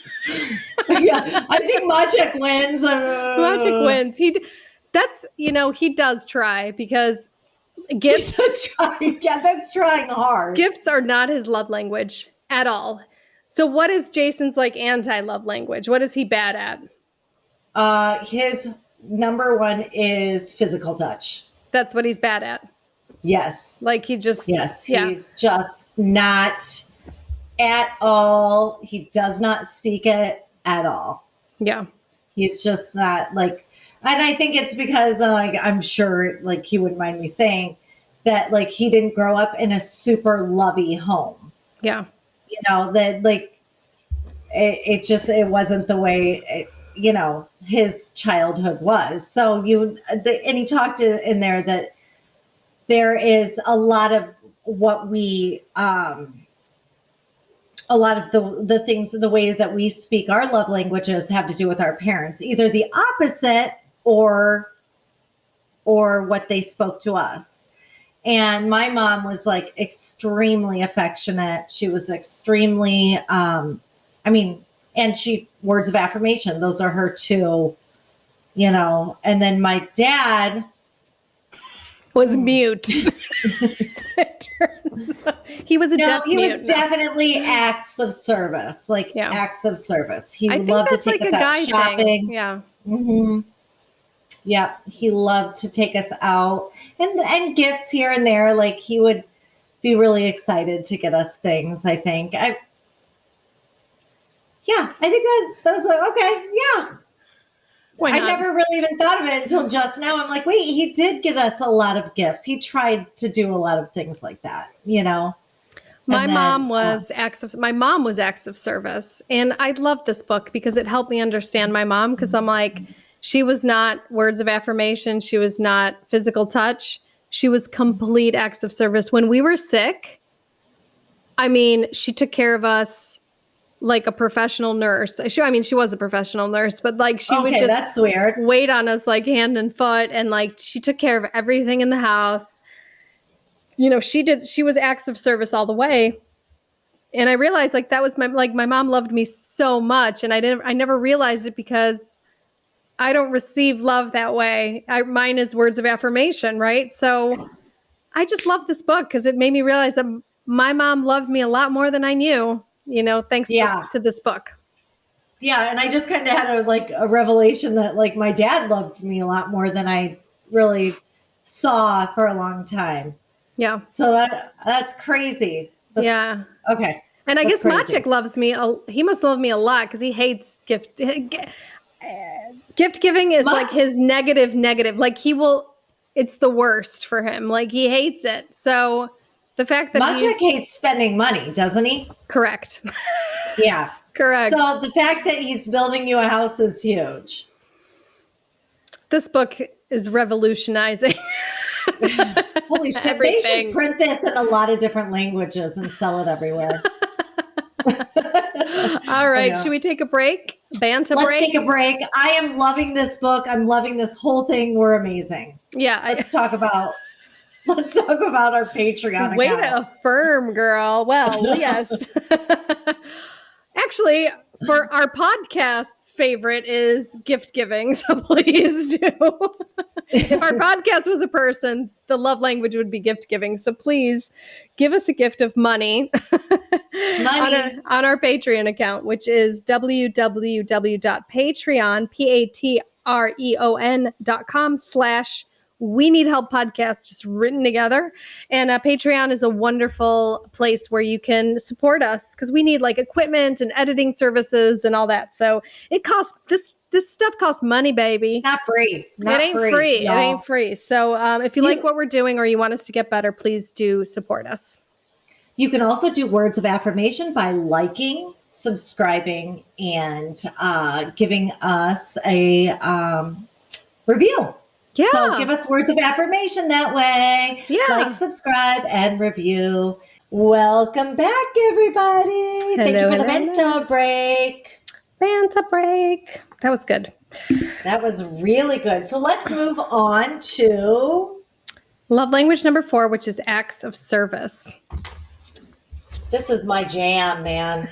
Yeah, I think Maciek wins. Maciek wins. He does try because gifts. He does try. Yeah, that's trying hard. Gifts are not his love language at all. So, what is Jason's like anti-love language? What is he bad at? His number one is physical touch. That's what he's bad at. Yes. Like he just. Yes, he's just not at all. He does not speak it at all. Yeah. He's just not like, and I think it's because like, I'm sure like he wouldn't mind me saying that like he didn't grow up in a super lovey home. Yeah. You know, that like, it wasn't the way, his childhood was. So and he talked in there that there is a lot of what we, a lot of the things, the way that we speak our love languages have to do with our parents, either the opposite or what they spoke to us. And my mom was like extremely affectionate. She was extremely, and words of affirmation, those are her two, and then my dad was mute. He was was definitely acts of service, acts of service. He loved to take us out shopping. Thing. Yeah. Mm-hmm. Yeah. He loved to take us out and gifts here and there. Like he would be really excited to get us things. I think I think that was like, okay. Yeah. I never really even thought of it until just now. I'm like, wait, he did get us a lot of gifts. He tried to do a lot of things like that, My mom was acts of service. And I love this book because it helped me understand my mom. Because I'm like, she was not words of affirmation. She was not physical touch. She was complete acts of service. When we were sick, she took care of us like a professional nurse. She was a professional nurse, but like she would just that's weird. Wait on us like hand and foot. And like, she took care of everything in the house. She was acts of service all the way. And I realized like that was my mom loved me so much. And I never realized it because I don't receive love that way. Mine is words of affirmation. Right. So I just love this book because it made me realize that my mom loved me a lot more than I knew, thanks to this book. Yeah. And I just kind of had a revelation that like my dad loved me a lot more than I really saw for a long time. Yeah. So that's crazy. Yeah. Okay. And I guess Maciek loves me. He must love me a lot because he hates gift. Gift giving is like his negative. Like it's the worst for him. Like he hates it. So the fact that Maciek hates spending money, doesn't he? Correct. Yeah. Correct. So the fact that he's building you a house is huge. This book is revolutionizing. Holy shit. Everything. They should print this in a lot of different languages and sell it everywhere. All right. Should we take a break? Let's take a break. I am loving this book. I'm loving this whole thing. We're amazing. Yeah. Let's talk about our Patreon account. Way to affirm, girl. Well, yes. Actually, for our podcast's favorite is gift giving. So please do. If our podcast was a person, the love language would be gift giving. So please give us a gift of money, on our Patreon account, which is www.patreon.com/We Need Help Podcast, just written together. And Patreon is a wonderful place where you can support us because we need like equipment and editing services and all that. So it costs this stuff costs money, baby. It's not free. It ain't free. It ain't free. So if you like what we're doing or you want us to get better, please do support us. You can also do words of affirmation by liking, subscribing, and giving us a review. Yeah. So give us words of affirmation that way. Yeah. Like, subscribe, and review. Welcome back, everybody. Thank you for the bento break. Bento break. That was good. That was really good. So let's move on to love language number 4, which is acts of service. This is my jam, man.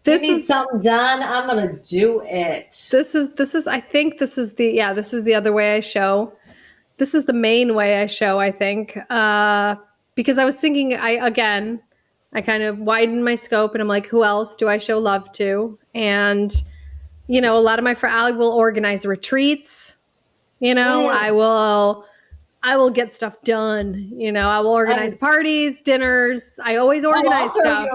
This is something done. I'm gonna do it. This is. I think this is the other way I show. This is the main way I show. I think because I was thinking. I kind of widened my scope, and I'm like, who else do I show love to? And a lot of my friends. I will organize retreats. I will get stuff done. I will organize parties, dinners. I always organize stuff.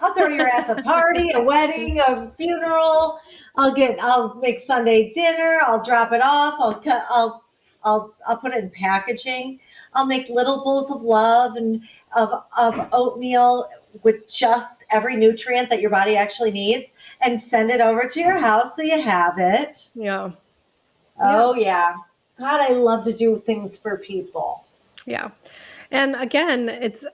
I'll throw your ass a party, a wedding, a funeral. I'll make Sunday dinner. I'll drop it off. I'll put it in packaging. I'll make little bowls of love and of oatmeal with just every nutrient that your body actually needs and send it over to your house so you have it. Yeah. Oh yeah. God, I love to do things for people. Yeah. And again, it's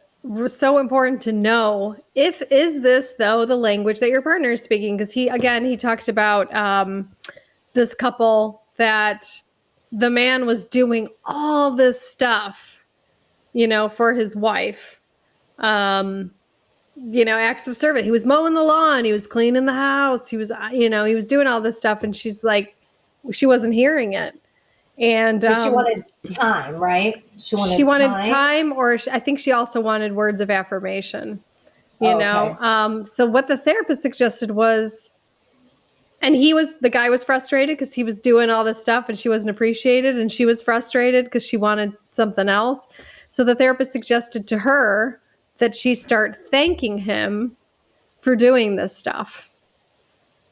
so important to know is this though the language that your partner is speaking? Because he talked about this couple that the man was doing all this stuff, for his wife. Acts of service. He was mowing the lawn, he was cleaning the house, he was doing all this stuff, and she's like, she wasn't hearing it. And she wanted time, right? She wanted time, or I think she also wanted words of affirmation. Okay. So what the therapist suggested was, and the guy was frustrated because he was doing all this stuff and she wasn't appreciated, and she was frustrated because she wanted something else. So the therapist suggested to her that she start thanking him for doing this stuff.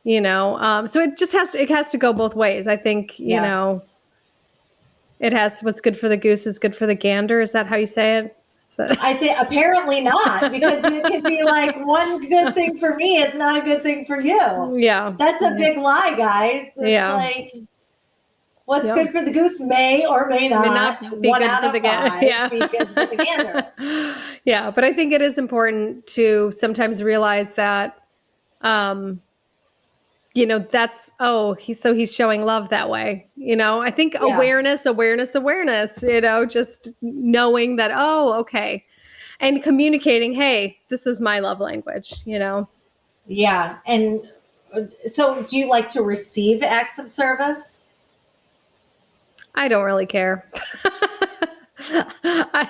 So it just has to go both ways. I think, it has what's good for the goose is good for the gander. Is that how you say it? I think apparently not, because it could be like one good thing for me is not a good thing for you. Yeah. That's a big lie, guys. It's like what's good for the goose may or may not be one good out for of the gander. Yeah. Be good for the gander. Yeah, but I think it is important to sometimes realize that that's, he's showing love that way. I think awareness, just knowing that, okay. And communicating, hey, this is my love language, Yeah. And so do you like to receive acts of service? I don't really care.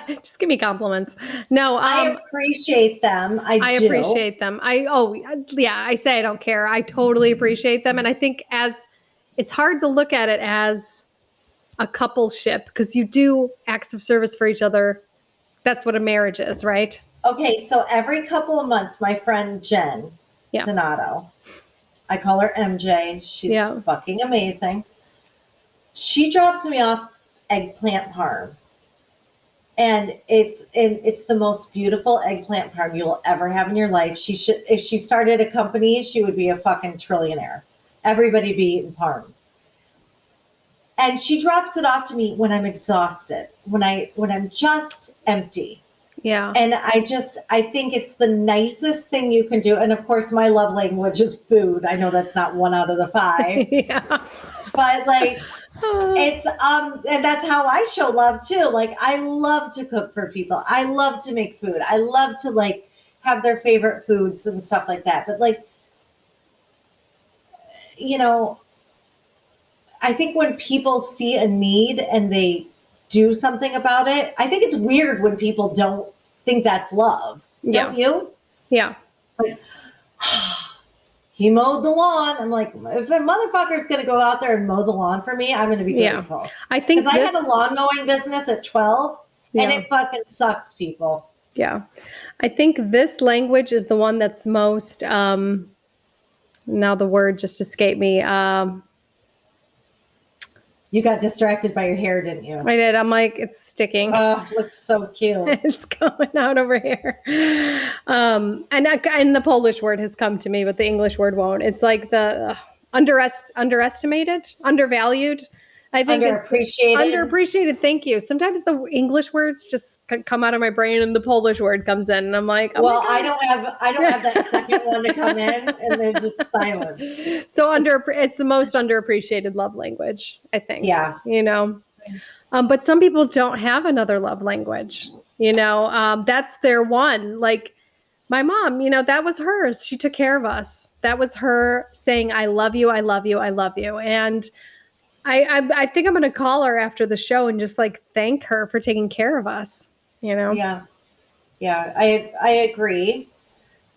Just give me compliments. No, I appreciate them. I appreciate them. I say I don't care. I totally appreciate them. And I think it's hard to look at it as a coupleship because you do acts of service for each other. That's what a marriage is, right? Okay. So every couple of months, my friend Jen Donato, I call her MJ. She's fucking amazing. She drops me off eggplant parm. And it's the most beautiful eggplant parm you will ever have in your life. If she started a company, she would be a fucking trillionaire. Everybody be eating parm. And she drops it off to me when I'm exhausted, when I'm just empty. Yeah. And I think it's the nicest thing you can do. And of course, my love language is food. I know that's not 1 out of the 5. Yeah. But it's and that's how I show love too. Like I love to cook for people. I love to make food. I love to have their favorite foods and stuff like that. But you know, I think when people see a need and they do something about it, I think it's weird when people don't think that's love. Yeah. Don't you? Yeah. It's like, he mowed the lawn. I'm like, if a motherfucker's going to go out there and mow the lawn for me, I'm going to be grateful. I think because I had a lawn mowing business at 12 and it fucking sucks, people. Yeah. I think this language is the one that's most, now the word just escaped me. You got distracted by your hair, didn't you? I did. I'm like, it's sticking. Oh, looks so cute. It's going out over here. And the Polish word has come to me, but the English word won't. It's like the underestimated, undervalued. I think underappreciated. Underappreciated. Thank you. Sometimes the English words just come out of my brain, and the Polish word comes in, and I'm like, oh well, I don't have that second one to come in, and they're just silent. So it's the most underappreciated love language, I think. Yeah, you know. But some people don't have another love language. You know, that's their one. Like my mom, you know, that was hers. She took care of us. That was her saying, "I love you, I love you, I love you," and I think I'm going to call her after the show and just like thank her for taking care of us, you know? Yeah. I agree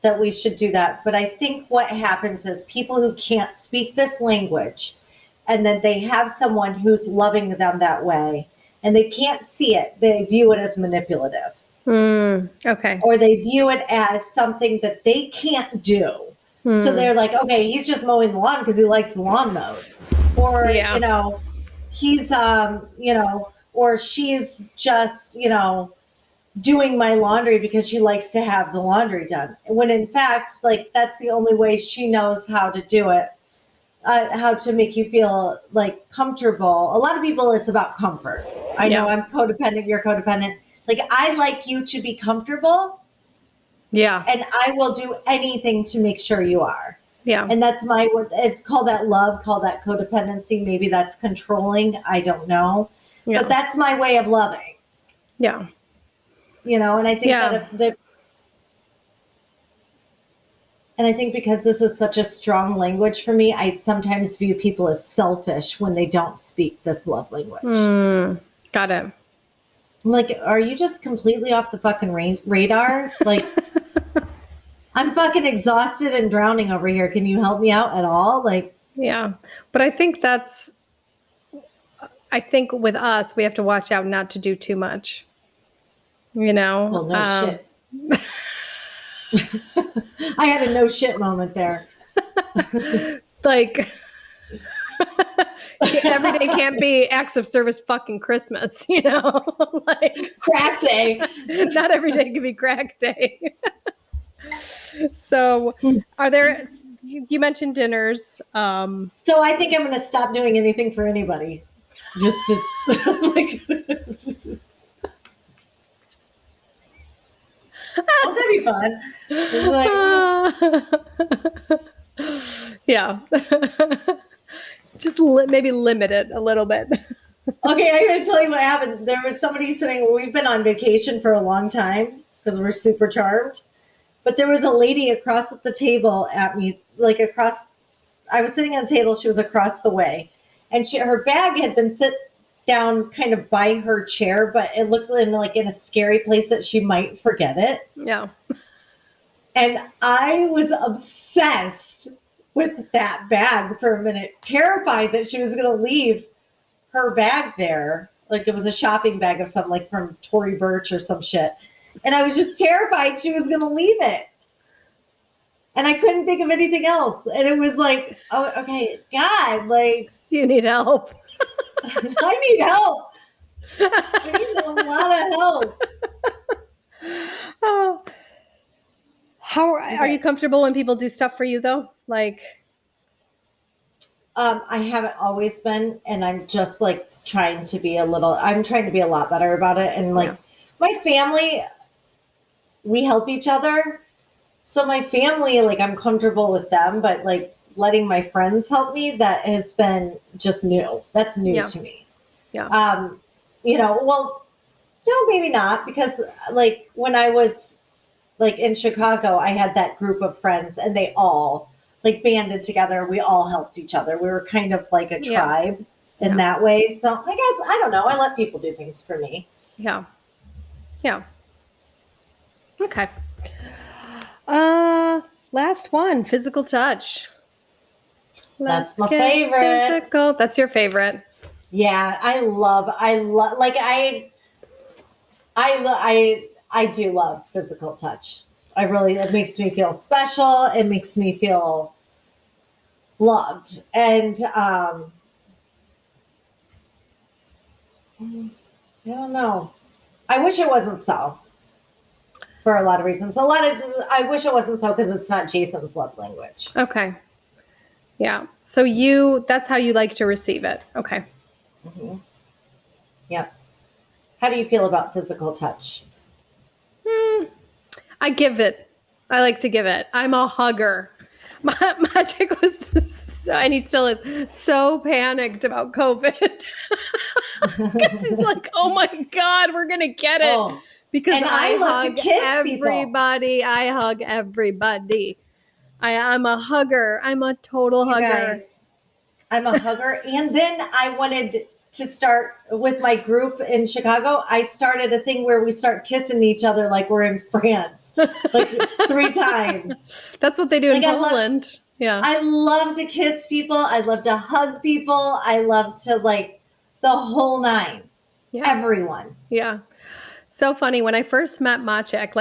that we should do that. But I think what happens is people who can't speak this language and then they have someone who's loving them that way and they can't see it, they view it as manipulative. Okay. Or they view it as something that they can't do. So they're like, okay, he's just mowing the lawn because he likes the lawn mowed. Or, you know, he's, you know, or she's just, you know, doing my laundry because she likes to have the laundry done. When in fact, like, that's the only way she knows how to do it, how to make you feel like comfortable. A lot of people, it's about comfort. I know I'm codependent, you're codependent. Like, I like you to be comfortable. Yeah. And I will do anything to make sure you are. Yeah. And that's it's called that love, called that codependency. Maybe that's controlling. I don't know. Yeah. But that's my way of loving. Yeah. You know, and I think and I think because this is such a strong language for me, I sometimes view people as selfish when they don't speak this love language. Got it. I'm like, are you just completely off the fucking radar? Like, I'm fucking exhausted and drowning over here. Can you help me out at all? Like, yeah. But I think with us, we have to watch out not to do too much. You know? Well, no shit. I had a no shit moment there. Like, every day can't be acts of service fucking Christmas, you know? Like crack day. Not every day can be crack day. So you mentioned dinners. So I think I'm going to stop doing anything for anybody. Just to like, oh, that'd be fun. Yeah. Just maybe limit it a little bit. Okay, I'm going to tell you what happened. There was somebody sitting, we've been on vacation for a long time because we're super charmed. But there was a lady across the table at me, like I was sitting on a table, she was across the way. And her bag had been sit down kind of by her chair, but it looked like in a scary place that she might forget it. Yeah. And I was obsessed with that bag for a minute, terrified that she was going to leave her bag there. Like it was a shopping bag of something, like from Tory Burch or some shit. And I was just terrified she was going to leave it. And I couldn't think of anything else. And it was like, oh, okay, God, like. You need help. I need help. I need a lot of help. Oh. How are you comfortable when people do stuff for you though? Like. I haven't always been, and I'm just like trying to be a lot better about it. And like my family, we help each other. So my family, like I'm comfortable with them, but like letting my friends help me, that has been just new. That's new to me. Yeah. You know, well, no, maybe not, because like when I was like in Chicago, I had that group of friends and they all like banded together. We all helped each other. We were kind of like a tribe in that way. So I guess, I don't know. I let people do things for me. Yeah. Yeah. Okay. Last one, physical touch. That's my favorite. Physical. That's your favorite. Yeah, I love, like I do love physical touch. It makes me feel special. It makes me feel loved. And I don't know. I wish it wasn't so for a lot of reasons. I wish it wasn't so because it's not Jason's love language. Okay. Yeah. So that's how you like to receive it. Okay. Mm-hmm. Yep. How do you feel about physical touch? I like to give it. I'm a hugger. Magic was and he still is so panicked about COVID. Because he's like, oh my God, we're going to get it. Oh, because and I love to kiss everybody. People. I hug everybody. I'm a hugger. I'm a total hugger. Guys, I'm a hugger. And then I wanted to start with my group in Chicago. I started a thing where we start kissing each other like we're in France, like 3 times. That's what they do in Poland. I love to kiss people. I love to hug people. I love to like the whole 9. Yeah. Everyone. Yeah. So funny. When I first met Maciek,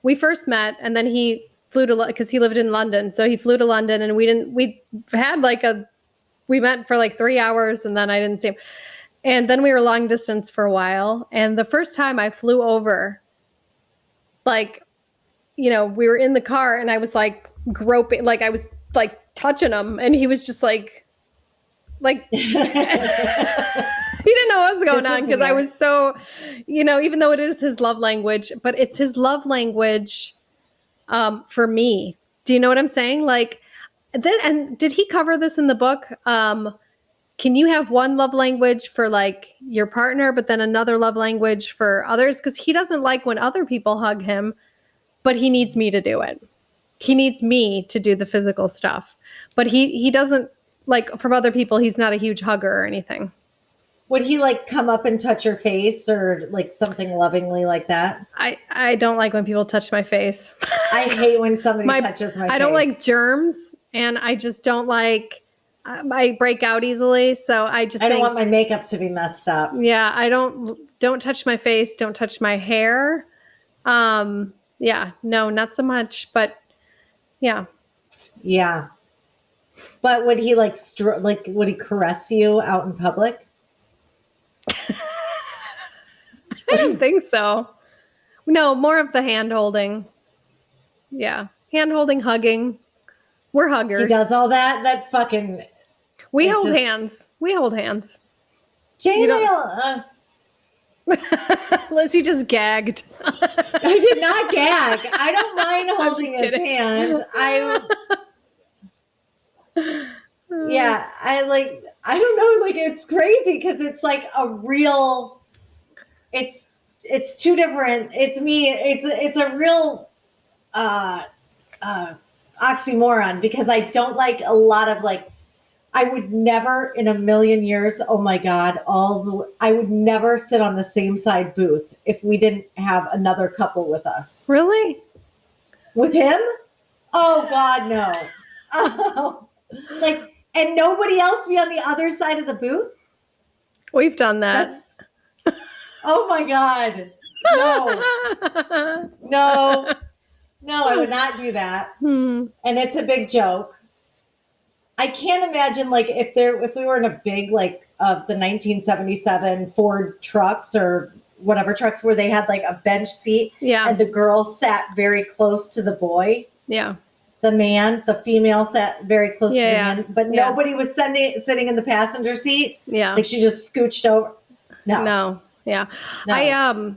we first met and then he flew to, because he lived in London. So he flew to London and we met for like 3 hours and then I didn't see him. And then we were long distance for a while. And the first time I flew over, we were in the car and I was like groping, like I was like touching him and he was just like he didn't know what was going on because I was so, even though it is his love language, but it's his love language for me. Do you know what I'm saying? And did he cover this in the book? Can you have one love language for like your partner, but then another love language for others? Because he doesn't like when other people hug him, but he needs me to do it. He needs me to do the physical stuff, but he doesn't like from other people. He's not a huge hugger or anything. Would he like come up and touch your face or like something lovingly like that? I don't like when people touch my face. I hate when somebody touches my face. I don't like germs and I just don't like, I break out easily. So I don't want my makeup to be messed up. Yeah. Don't touch my face. Don't touch my hair. Yeah, no, not so much, but yeah. Yeah. But would he would he caress you out in public? I don't think so. No, more of the hand holding. Yeah. Hand holding, hugging. We're huggers. He does all that? That fucking... We hold hands. We hold hands. Jane, Lizzy just gagged. I did not gag. I don't mind holding his hand. I don't know, like it's crazy because it's like a real, it's 2 different, it's me, it's a real oxymoron because I don't like a lot of like, I would never in a million years, oh my God, I would never sit on the same side booth if we didn't have another couple with us. Really? With him? Oh God, no. Oh, and nobody else be on the other side of the booth? We've done that. Oh my God. No, I would not do that. And it's a big joke. I can't imagine like if we were in a big like of the 1977 Ford trucks or whatever trucks where they had like a bench seat and the girl sat very close to the boy. Yeah. The female sat very close to the man, but nobody was sitting in the passenger seat. Yeah. Like she just scooched over. No. Yeah. No.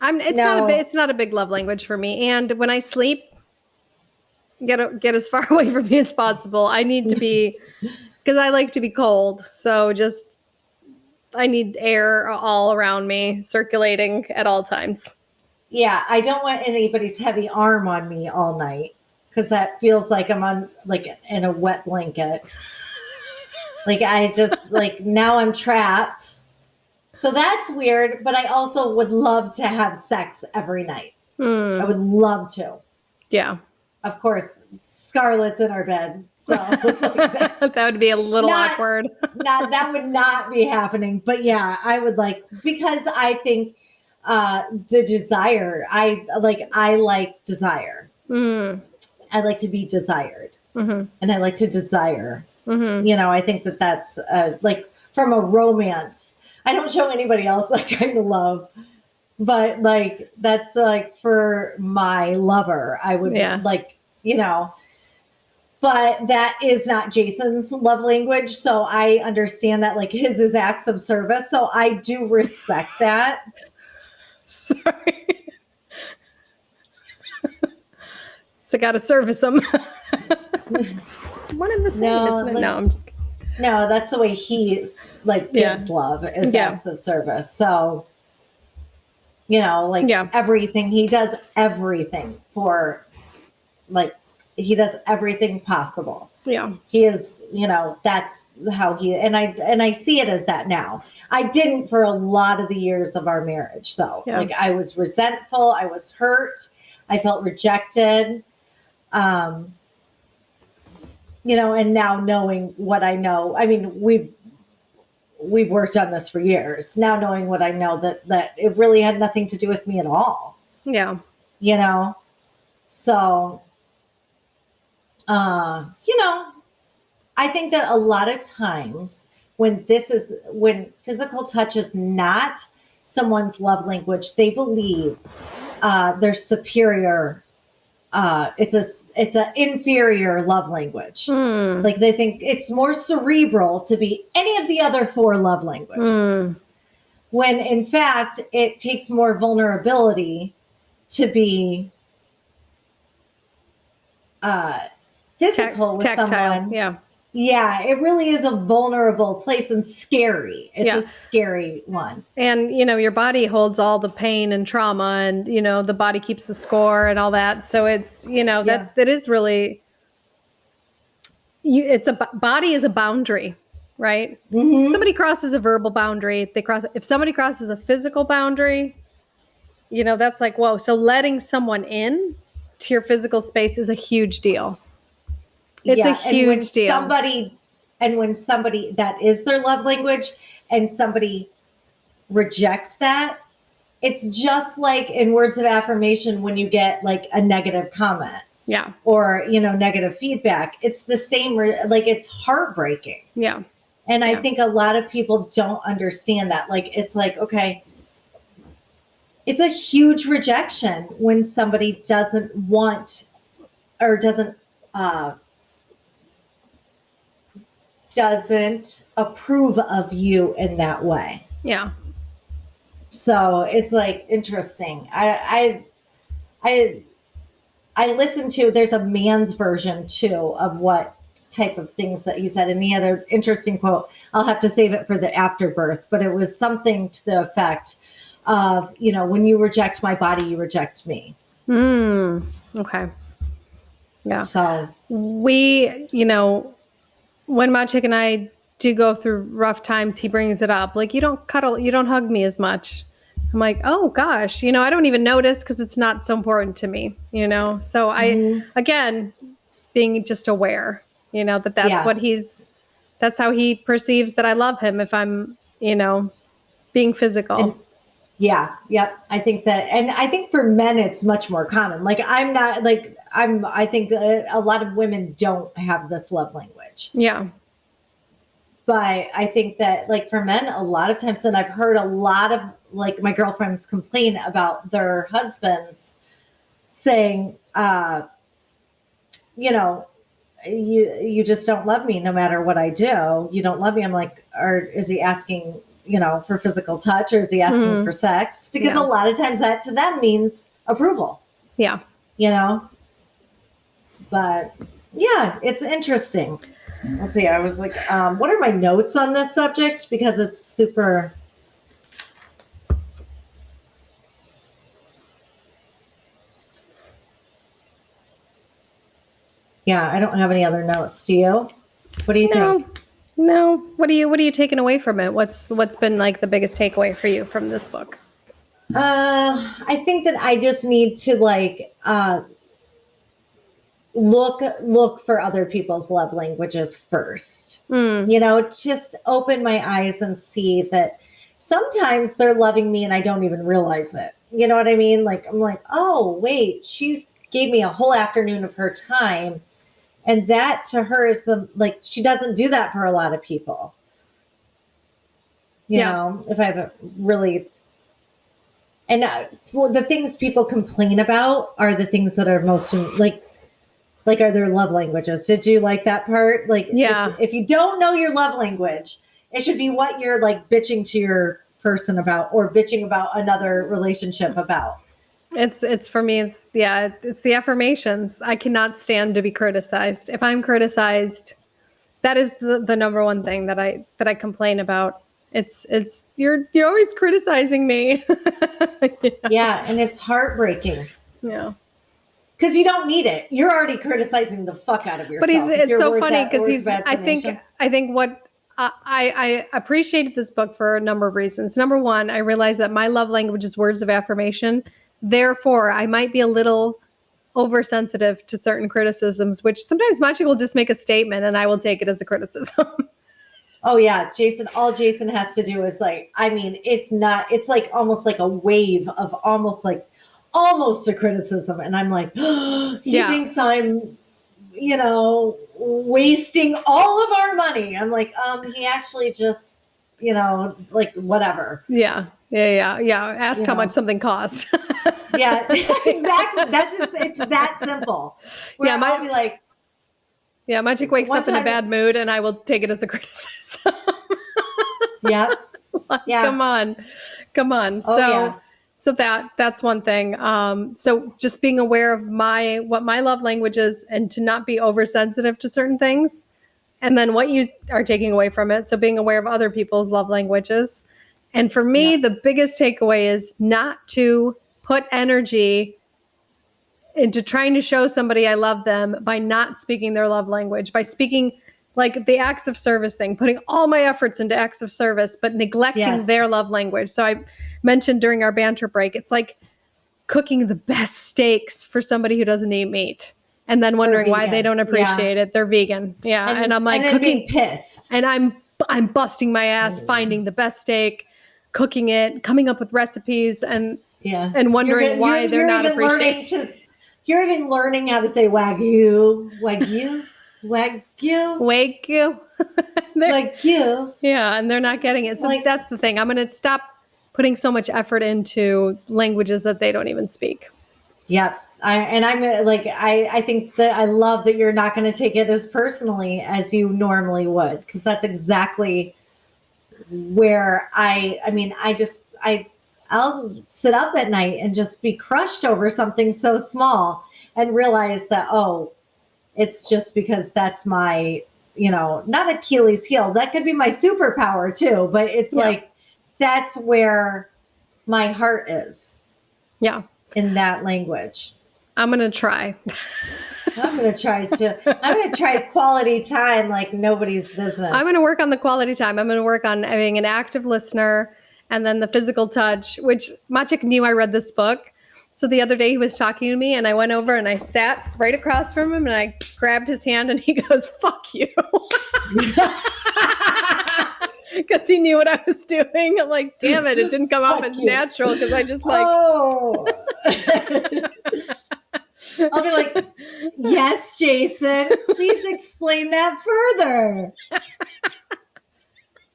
It's not a big love language for me. And when I sleep, get as far away from me as possible. I need to be, because I like to be cold. So I need air all around me circulating at all times. Yeah. I don't want anybody's heavy arm on me all night. because that feels like I'm on like in a wet blanket. Like I just like now I'm trapped. So that's weird, but I also would love to have sex every night. I would love to. Yeah. Of course, Scarlett's in our bed. So like, that would be a little awkward. That would not be happening. But yeah, I would like, because I think the desire, I like desire. I like to be desired. And I like to desire. You know, I think that that's like from a romance. I don't show anybody else that kind of love, but like that's like for my lover, I would like, you know, but that is not Jason's love language. So I understand that like his is acts of service. So I do respect that. Sorry. So got to service them. One and the same, isn't it? No, I'm just kidding. No, that's the way he's like gives love is acts of service. So, you know, like everything, he does everything for like, he does everything possible. Yeah. He is, you know, that's how he, and I see it as that now. I didn't for a lot of the years of our marriage though. Like I was resentful. I was hurt. I felt rejected. You know, and now knowing what I know, I mean, we've worked on this for years. Now knowing what I know, that it really had nothing to do with me at all. Yeah. You know, so, you know, I think that a lot of times when physical touch is not someone's love language, they believe they're superior. It's an inferior love language. Like they think it's more cerebral to be any of the other 4 love languages. When in fact, it takes more vulnerability to be physical with tactile. Someone. Yeah. Yeah, it really is a vulnerable place and scary. It's a scary one. And, you know, your body holds all the pain and trauma and, you know, the body keeps the score and all that. So it's, you know, that is really, it's a body is a boundary, right? If somebody crosses a verbal boundary, if somebody crosses a physical boundary, you know, that's like, whoa. So letting someone in to your physical space is a huge deal. It's a huge deal. When somebody that is their love language and somebody rejects that, it's just like in words of affirmation when you get like a negative comment. Yeah. Or, you know, negative feedback. It's the same, like it's heartbreaking. Yeah. And I think a lot of people don't understand that. Like, it's like, okay, it's a huge rejection when somebody doesn't want or doesn't approve of you in that way. Yeah. So it's like interesting. I listened to, there's a man's version too of what type of things that he said. And he had an interesting quote. I'll have to save it for the afterbirth, but it was something to the effect of, you know, when you reject my body, you reject me. Okay. Yeah. So we, you know, when Maciek and I do go through rough times, he brings it up. Like, you don't cuddle, you don't hug me as much. I'm like, oh gosh, you know, I don't even notice because it's not so important to me, you know? So again, being just aware, you know, that's what that's how he perceives that I love him if I'm, you know, being physical. I think that, and I think for men, it's much more common. Like I think that a lot of women don't have this love language. Yeah. But I think that like for men, a lot of times, and I've heard a lot of like my girlfriends complain about their husbands saying, you know, you just don't love me no matter what I do. You don't love me. I'm like, or is he asking, you know, for physical touch, or is he asking for sex? Because a lot of times that to them means approval. Yeah. You know? But yeah, it's interesting. Let's see. I was like, what are my notes on this subject? Because it's super. Yeah, I don't have any other notes. Do you? What do you think? No. What are you taking away from it? What's been like the biggest takeaway for you from this book? I think that I just need to like look for other people's love languages first. You know, just open my eyes and see that sometimes they're loving me and I don't even realize it. You know what I mean? Like, I'm like, oh, wait, she gave me a whole afternoon of her time. And that to her is like, she doesn't do that for a lot of people. You know, if I have a really, and well, the things people complain about are the things that are most like are their love languages. Did you like that part? Like, if you don't know your love language, it should be what you're like bitching to your person about or bitching about another relationship about. It's for me, it's the affirmations. I cannot stand to be criticized. If I'm criticized, that is the number one thing that I complain about. It's you're always criticizing me. Yeah, and it's heartbreaking. Yeah. Because you don't need it. You're already criticizing the fuck out of yourself. But it's so funny because I think what I appreciated this book for a number of reasons. Number one, I realized that my love language is words of affirmation. Therefore, I might be a little oversensitive to certain criticisms, which sometimes Machi will just make a statement and I will take it as a criticism. Oh yeah, Jason, all Jason has to do is like, I mean, it's like almost like a wave of almost a criticism. And I'm like, oh, he thinks I'm, you know, wasting all of our money. I'm like, he actually just, you know, like whatever. Yeah. Ask how much something costs. Yeah, exactly. It's that simple. Where I'll be like, yeah, Magic wakes up in a bad mood and I will take it as a criticism. Yeah. Come on. Oh, so that's one thing. So just being aware of what my love language is and to not be oversensitive to certain things. And then what you are taking away from it. So being aware of other people's love languages. And for me, the biggest takeaway is not to put energy into trying to show somebody I love them by not speaking their love language, by speaking like the acts of service thing, putting all my efforts into acts of service, but neglecting their love language. So I mentioned during our banter break, it's like cooking the best steaks for somebody who doesn't eat meat and then wondering why they don't appreciate it. They're vegan. Yeah. And I'm like and cooking, being pissed. And I'm busting my ass finding the best steak, cooking it, coming up with recipes and wondering why they're not appreciating. You're even learning how to say wagyu. Yeah, and they're not getting it. So that's the thing. I'm going to stop putting so much effort into languages that they don't even speak. Yep. I think that I love that you're not going to take it as personally as you normally would, because that's exactly where I'll sit up at night and just be crushed over something so small and realize that, oh, it's just because that's my, you know, not Achilles heel. That could be my superpower too, but it's like, that's where my heart is. Yeah. In that language. I'm going to try. I'm going to try too. I'm going to try quality time like nobody's business. I'm going to work on the quality time. I'm going to work on being an active listener and then the physical touch, which Maciek knew I read this book. So the other day he was talking to me and I went over and I sat right across from him and I grabbed his hand and he goes, "Fuck you." Because he knew what I was doing. I'm like, damn it. It didn't come off as natural because I just like. Oh. I'll be like, yes, Jason, please explain that further.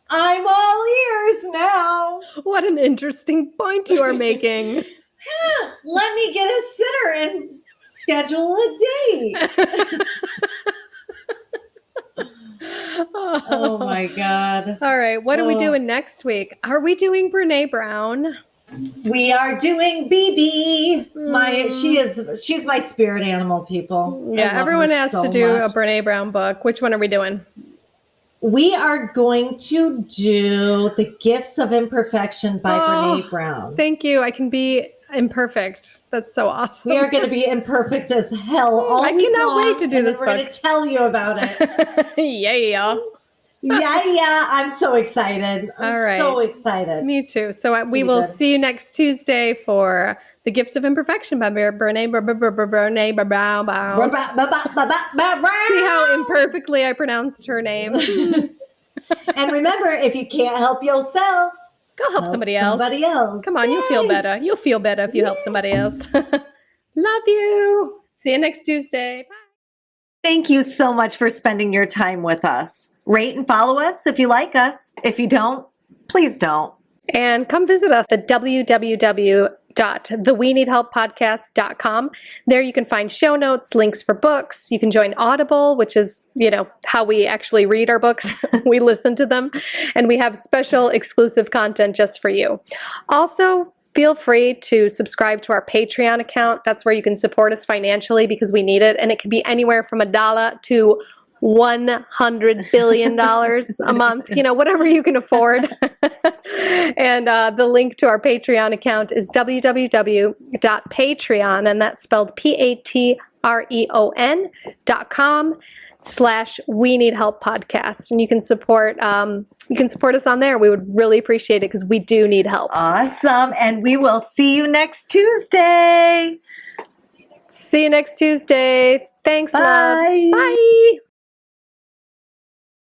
I'm all ears now. What an interesting point you are making. Let me get a sitter and schedule a date. Oh my God. All right. What are we doing next week? Are we doing Brene Brown? We are doing BB. She's my spirit animal, people. Yeah, everyone has to do a Brene Brown book. Which one are we doing? We are going to do The Gifts of Imperfection by Brene Brown. Thank you. I can be imperfect. That's so awesome. We are going to be imperfect as hell all I week cannot long, wait to do and then this we're going book. to tell you about it. Yeah. Yeah. I'm so excited. I'm All right. so excited. Me too. So we Pretty will good. see you next Tuesday for The Gifts of Imperfection by Brene Brown. See how imperfectly I pronounced her name. And remember, if you can't help yourself, Go help somebody else. Come on, you'll feel better. You'll feel better if you help somebody else. Love you. See you next Tuesday. Bye. Thank you so much for spending your time with us. Rate and follow us if you like us. If you don't, please don't. And come visit us at www.theweneedhelppodcast.com. There you can find show notes, links for books. You can join Audible, which is, how we actually read our books. We listen to them. And we have special exclusive content just for you. Also, feel free to subscribe to our Patreon account. That's where you can support us financially because we need it. And it can be anywhere from $1 to $100 billion a month, whatever you can afford. And the link to our Patreon account is www.patreon, and that's spelled patreon.com/We Need Help Podcast. And you can support us on there. We would really appreciate it because we do need help. Awesome. And we will see you next Tuesday. See you next Tuesday. Thanks, Bye. loves. Bye.